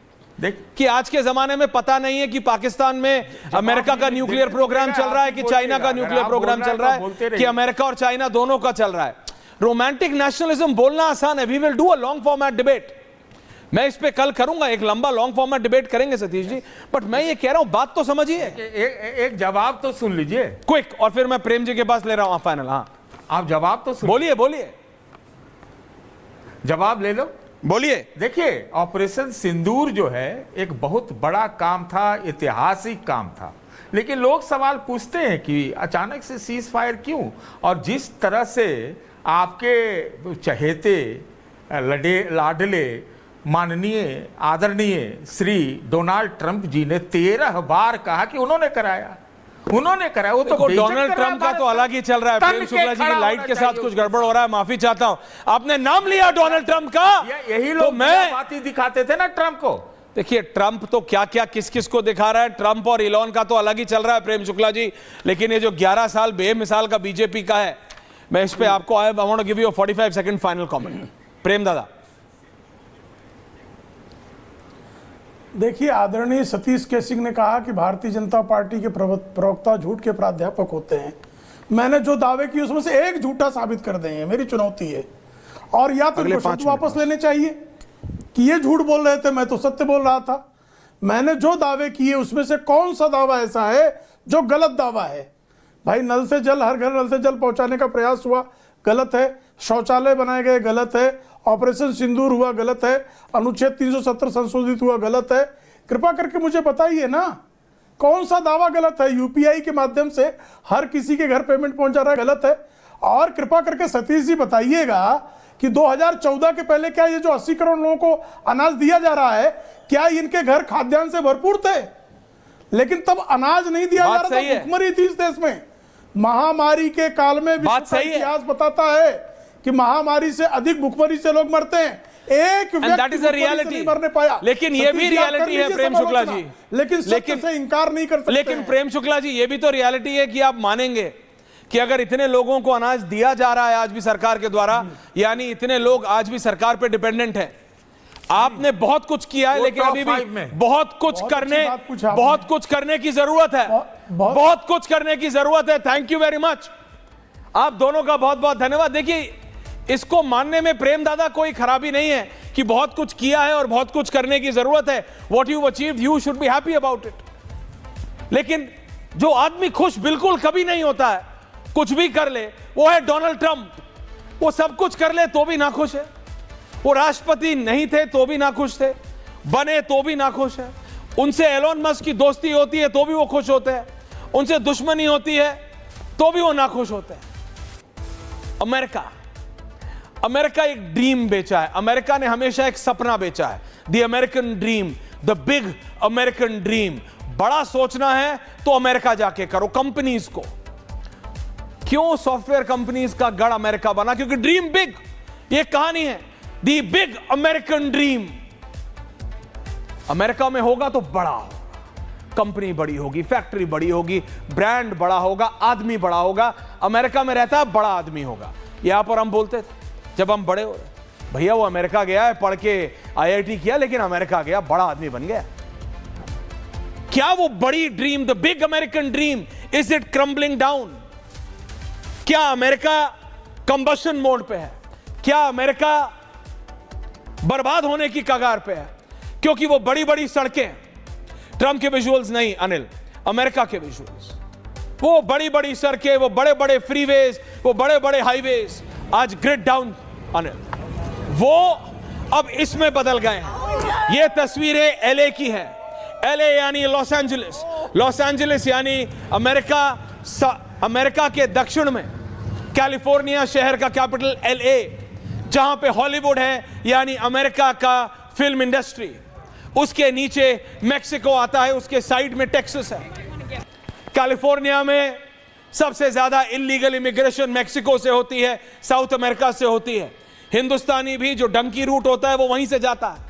कि आज के जमाने में पता नहीं है कि पाकिस्तान में अमेरिका का न्यूक्लियर प्रोग्राम चल रहा है कि चाइना का न्यूक्लियर प्रोग्राम चल रहा है, कि अमेरिका और चाइना दोनों का चल रहा है। रोमांटिक नेशनलिज्म बोलना आसान है। We will do a long format debate, मैं इस पे कल करूंगा, एक लंबा लॉन्ग फॉर्मेट डिबेट करेंगे सतीश जी। बट मैं ये कह रहा हूं, बात तो समझिए, एक जवाब तो सुन लीजिए क्विक, और फिर मैं प्रेम जी के पास ले रहा हूं फाइनल। हाँ, आप जवाब तो सुन, बोलिए, जवाब ले लो, बोलिए। देखिए, ऑपरेशन सिंदूर जो है एक बहुत बड़ा काम था, ऐतिहासिक काम था, लेकिन लोग सवाल पूछते हैं कि अचानक से सीज फायर क्यों? और जिस तरह से आपके चहेते लाडले माननीय आदरणीय श्री डोनाल्ड ट्रंप जी ने 13 बार कहा कि उन्होंने कराया। वो तो डोनाल्ड ट्रंप का तो अलग ही चल रहा है। प्रेम शुक्ला जी की लाइट के साथ कुछ गड़बड़ हो रहा है, माफी चाहता हूं। आपने नाम लिया डोनाल्ड ट्रंप का, यही लोग मैं बात ही दिखाते थे ना ट्रंप को। देखिए, ट्रंप तो क्या क्या किस किस को दिखा रहा है। ट्रंप और इलॉन का तो अलग ही चल रहा है प्रेम शुक्ला जी, लेकिन ये जो 11 साल बेमिसाल का बीजेपी का है, मैं इस पे आपको I want to give you 45 second final comment. Prem दादा, देखिए, आदरणीय सतीश के सिंह ने कहा कि भारतीय जनता पार्टी के प्रवक्ता झूठ के प्राध्यापक होते हैं। मैंने जो दावे किए उसमें से एक झूठा साबित कर देंगे, मेरी चुनौती है। और या तो इनको शब्द वापस लेने चाहिए कि ये झूठ बोल रहे थे, मैं तो सत्य बोल रहा था। मैंने जो दावे किए उसमें से कौन सा दावा ऐसा है जो गलत दावा है? भाई, नल से जल, हर घर नल से जल पहुंचाने का प्रयास हुआ, गलत है। शौचालय बनाए गए, गलत है। ऑपरेशन सिंदूर हुआ, गलत है। अनुच्छेद 370 संशोधित हुआ, गलत है। कृपा करके मुझे बताइए ना, कौन सा दावा गलत है? यूपीआई के माध्यम से हर किसी के घर पेमेंट पहुंचा रहा है, गलत है। और कृपा करके सतीश जी बताइएगा कि 2014 के पहले क्या ये जो 80 करोड़ लोगों को अनाज दिया जा रहा है, क्या इनके घर खाद्यान्न से भरपूर थे? लेकिन तब अनाज नहीं दिया जा रहा था, भुखमरी थी इस देश में। महामारी के काल में विश्व का इतिहास बताता है कि महामारी से अधिक भुखमरी से लोग मरते हैं। एक व्यक्ति नहीं मरने पाया। लेकिन ये भी रियलिटी है प्रेम शुक्ला जी, लेकिन से इनकार नहीं कर सकते। लेकिन प्रेम शुक्ला जी, ये भी तो रियलिटी है कि आप मानेंगे कि अगर इतने लोगों को अनाज दिया जा रहा है आज भी सरकार के द्वारा, यानी इतने लोग आज भी सरकार पे डिपेंडेंट हैं। आपने बहुत कुछ किया है, लेकिन अभी भी बहुत कुछ करने की जरूरत है, बहुत कुछ करने की जरूरत है। थैंक यू वेरी मच, आप दोनों का बहुत बहुत धन्यवाद। देखिए, इसको मानने में प्रेम दादा कोई खराबी नहीं है कि बहुत कुछ किया है और बहुत कुछ करने की जरूरत है। What you achieved, you should be happy about it. लेकिन जो आदमी खुश बिल्कुल कभी नहीं होता है, कुछ भी कर ले, वो है डोनाल्ड ट्रंप। वो सब कुछ कर ले तो भी नाखुश है। वो राष्ट्रपति नहीं थे तो भी नाखुश थे, बने तो भी नाखुश है। उनसे एलोन मस्क की दोस्ती होती है तो भी वो खुश होते हैं, उनसे दुश्मनी होती है तो भी वो नाखुश होते हैं। अमेरिका एक ड्रीम बेचा है। अमेरिका ने हमेशा एक सपना बेचा है, the American dream, the big American dream. बड़ा सोचना है तो अमेरिका जाके करो। कंपनीज को क्यों सॉफ्टवेयर कंपनीज का गढ़ अमेरिका बना? क्योंकि ड्रीम बिग, ये कहानी है, the big American dream. America में होगा तो बड़ा होगा, कंपनी बड़ी होगी, फैक्ट्री बड़ी होगी, ब्रांड बड़ा होगा, आदमी बड़ा होगा। अमेरिका में रहता है, बड़ा आदमी होगा। यहां पर हम बोलते थे जब हम बड़े हो रहे, भैया वो अमेरिका गया है, पढ़ के आईआईटी किया, लेकिन अमेरिका गया, बड़ा आदमी बन गया। क्या वो बड़ी dream, the big American dream, is it crumbling down? क्या अमेरिका कंबशन मोड पे है? क्या अमेरिका बर्बाद होने की कगार पे है? क्योंकि वो बड़ी बड़ी सड़कें, ट्रंप के विजुअल्स नहीं अनिल, अमेरिका के विजुअल्स, वो बड़ी बड़ी सड़कें, वो बड़े बड़े फ्रीवेज, वो बड़े बड़े हाईवेज आज ग्रिड डाउन अनिल, वो अब इसमें बदल गए हैं। ये तस्वीरें एलए की है। एलए यानी लॉस एंजलिस, लॉस एंजलिस यानी अमेरिका के दक्षिण में कैलिफोर्निया शहर का कैपिटल एलए, जहां पे हॉलीवुड है यानी अमेरिका का फिल्म इंडस्ट्री। उसके नीचे मेक्सिको आता है, उसके साइड में टेक्सास है। कैलिफोर्निया में सबसे ज्यादा इलीगल इमिग्रेशन मेक्सिको से होती है, साउथ अमेरिका से होती है। हिंदुस्तानी भी जो डंकी रूट होता है वो वहीं से जाता है,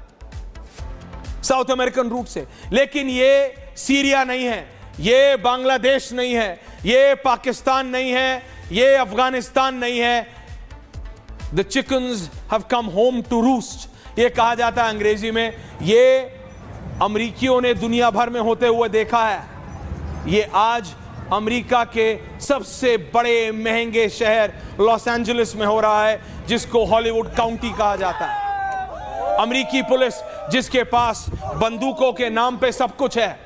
साउथ अमेरिकन रूट से। लेकिन ये सीरिया नहीं है, ये बांग्लादेश नहीं है, ये पाकिस्तान नहीं है, ये अफगानिस्तान नहीं है। The chickens have come home to roost, ये कहा जाता है अंग्रेजी में। ये अमरीकियों ने दुनिया भर में होते हुए देखा है। ये आज अमेरिका के सबसे बड़े महंगे शहर लॉस एंजलिस में हो रहा है, जिसको हॉलीवुड काउंटी कहा जाता है। अमेरिकी पुलिस जिसके पास बंदूकों के नाम पे सब कुछ है,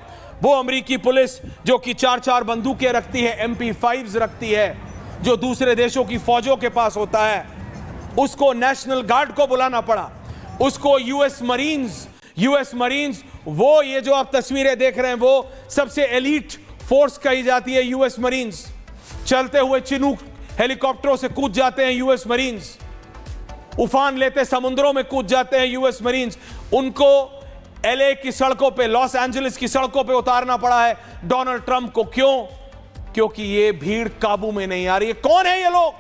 वो अमेरिकी पुलिस जो कि 4-4 बंदूकें रखती है, MP5s रखती है, जो दूसरे देशों की फौजों के पास होता है, उसको नेशनल गार्ड को बुलाना पड़ा। उसको यूएस मरीन्स, वो ये जो आप तस्वीरें देख रहे हैं, वो सबसे एलीट फोर्स कही जाती है यूएस मरीन्स। चलते हुए चिनूक हेलीकॉप्टरों से कूद जाते हैं यूएस मरीन्स, उफान लेते समुद्रों में कूद जाते हैं यूएस मरीन्स। उनको एलए की सड़कों पे, लॉस एंजलिस की सड़कों पे उतारना पड़ा है डोनाल्ड ट्रंप को। क्यों? क्योंकि ये भीड़ काबू में नहीं आ रही है। कौन है ये लोग?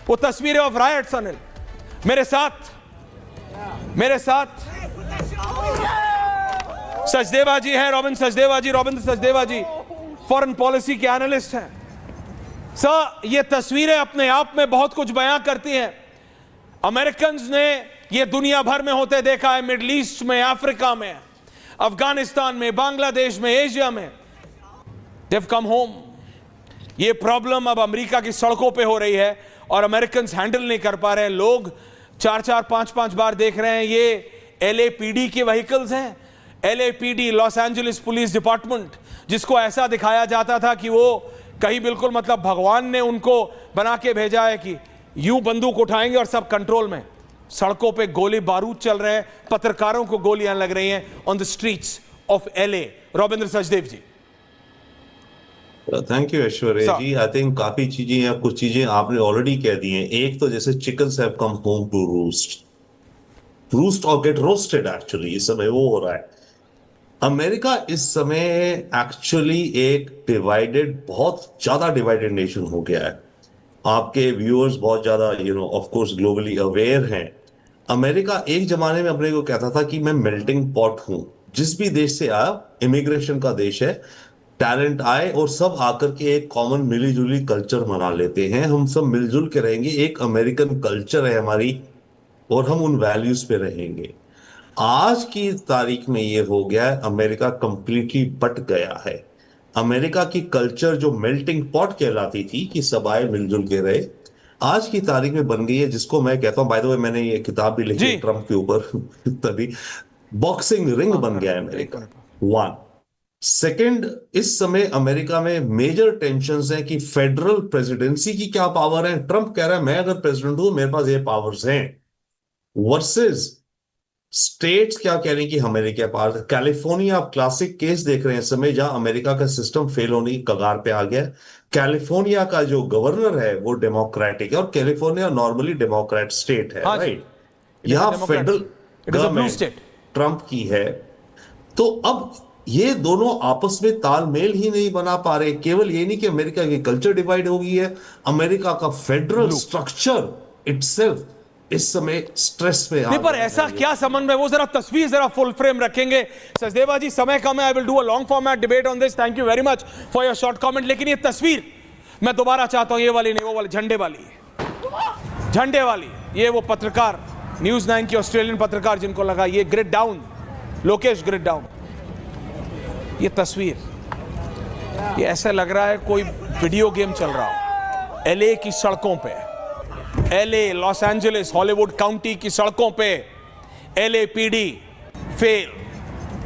वो तस्वीरें ऑफ रायट्स अनिल, मेरे साथ सचदेवा जी हैं, रविंद्र सचदेवा जी फॉरेन पॉलिसी के एनालिस्ट हैं। सर, ये तस्वीरें अपने आप में बहुत कुछ बयां करती हैं। अमेरिकन ने ये दुनिया भर में होते देखा है, मिडिल ईस्ट में, अफ्रीका में, अफगानिस्तान में, बांग्लादेश में, एशिया में। They have come home. ये प्रॉब्लम अब अमेरिका की सड़कों पे हो रही है और अमेरिकन हैंडल नहीं कर पा रहे हैं। लोग 4-4, 5-5 बार देख रहे हैं। ये LAPD के व्हीकल्स हैं। LAPD, Los Angeles police department, जिसको ऐसा दिखाया जाता था कि वो कहीं बिल्कुल मतलब भगवान ने उनको बना के भेजा है कि यूं बंदूक उठाएंगे और सब कंट्रोल में। सड़कों पे गोली बारूद चल रहे हैं, पत्रकारों को गोलियां लग रही हैं on the streets of LA। Ravindra Sachdev ji. Thank you Aishwarya ji. I think काफी चीजें या कुछ चीजें आपने ऑलरेडी कह दी हैं। एक तो जैसे chickens have come home to roost और गेट रोस्टेड, एक्चुअली इस समय वो हो रहा है। अमेरिका इस समय एक्चुअली एक बहुत ज्यादा डिवाइडेड नेशन हो गया है। आपके व्यूअर्स बहुत ज्यादा ऑफ कोर्स ग्लोबली अवेयर हैं। अमेरिका एक जमाने में अपने को कहता था कि मैं मेल्टिंग पॉट हूं, जिस भी देश से आया, इमिग्रेशन का देश है, टैलेंट आए और सब आकर के एक कॉमन मिली जुली कल्चर बना लेते हैं। हम सब मिलजुल के रहेंगे, एक अमेरिकन कल्चर है हमारी और हम उन वैल्यूज पे रहेंगे। आज की तारीख में ये हो गया है, अमेरिका कंप्लीटली बट गया है। अमेरिका की कल्चर जो मेल्टिंग पॉट कहलाती थी कि सब आए मिलजुल के रहे, आज की तारीख में बन गई है, जिसको मैं कहता हूं, बाय द वे मैंने ये किताब भी लिखी है ट्रंप के ऊपर, तभी बॉक्सिंग रिंग बन गया है अमेरिका। 1 सेकेंड, इस समय अमेरिका में मेजर टेंशंस हैं कि फेडरल प्रेसिडेंसी की क्या पावर है। ट्रंप कह रहा है मैं अगर प्रेसिडेंट हूं मेरे पास ये पावर्स हैं, वर्सेस स्टेट्स क्या कह रहे हैं कि अमेरिका पार, कैलिफोर्निया आप क्लासिक केस देख रहे हैं इस समय जहां अमेरिका का सिस्टम फेल होने की कगार पे आ गया। कैलिफोर्निया का जो गवर्नर है वो डेमोक्रेटिक है, और कैलिफोर्निया नॉर्मली डेमोक्रेट स्टेट है, राइट। यहाँ फेडरल गवर्नमेंट ट्रंप की है। तो अब ये दोनों आपस में तालमेल ही नहीं बना पा रहे। केवल ये नहीं कि अमेरिका की कल्चर डिवाइड हो गई है, अमेरिका का फेडरल स्ट्रक्चर इटसेल्फ इस समय स्ट्रेस में नहीं, पर ऐसा क्या समन्वय, वो जरा तस्वीर जरा फुल फ्रेम रखेंगे। सचदेवा जी समय कम है, I will do a long format debate on this, thank you very much for your short comment. लेकिन ये तस्वीर मैं दोबारा चाहता हूं, ये वाली नहीं, वो वाली झंडे वाली, झंडे वाली, ये वो पत्रकार न्यूज 9 के ऑस्ट्रेलियन पत्रकार जिनको लगा ये grid down, Lokesh grid down, ये तस्वीर, ये ऐसा लग रहा है कोई वीडियो गेम चल रहा हो। एलए की सड़कों पे, LA, Los Angeles, Hollywood county की सड़कों पे LAPD fail,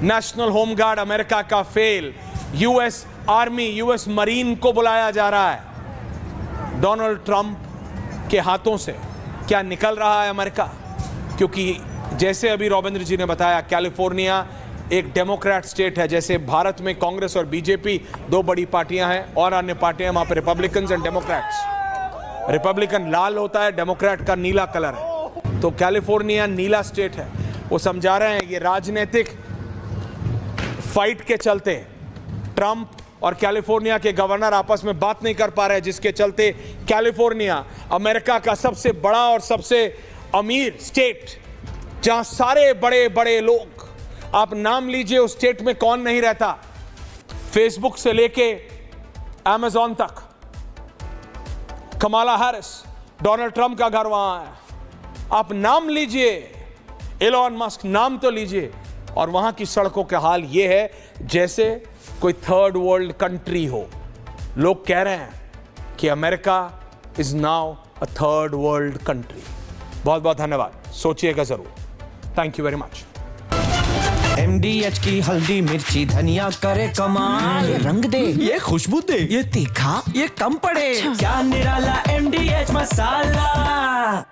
national home guard America का fail, US army, US marine को बुलाया जा रहा है। डोनाल्ड ट्रंप के हाथों से क्या निकल रहा है अमेरिका? क्योंकि जैसे अभी रॉबिंद्र जी ने बताया, कैलिफोर्निया एक डेमोक्रेट स्टेट है। जैसे भारत में कांग्रेस और बीजेपी दो बड़ी पार्टियां हैं और अन्य पार्टियां, वहां पर रिपब्लिकन्स एंड डेमोक्रेट्स। रिपब्लिकन लाल होता है, डेमोक्रेट का नीला कलर है। तो कैलिफोर्निया नीला स्टेट है। वो समझा रहे हैं ये राजनीतिक फाइट के चलते ट्रंप और कैलिफोर्निया के गवर्नर आपस में बात नहीं कर पा रहे, जिसके चलते कैलिफोर्निया अमेरिका का सबसे बड़ा और सबसे अमीर स्टेट, जहां सारे बड़े बड़े लोग, आप नाम लीजिए उस स्टेट में कौन नहीं रहता, फेसबुक से लेके अमेजॉन तक, कमाला हैरिस, डोनाल्ड ट्रंप का घर वहां है, आप नाम लीजिए, एलोन मस्क, नाम तो लीजिए, और वहां की सड़कों का हाल यह है जैसे कोई थर्ड वर्ल्ड कंट्री हो। लोग कह रहे हैं कि America is now a third world country. बहुत बहुत धन्यवाद, सोचिएगा जरूर। Thank you very much. MDH की हल्दी मिर्ची धनिया करे कमाल, ये रंग दे, ये खुशबू दे, ये तीखा, ये कम पड़े, क्या निराला MDH मसाला।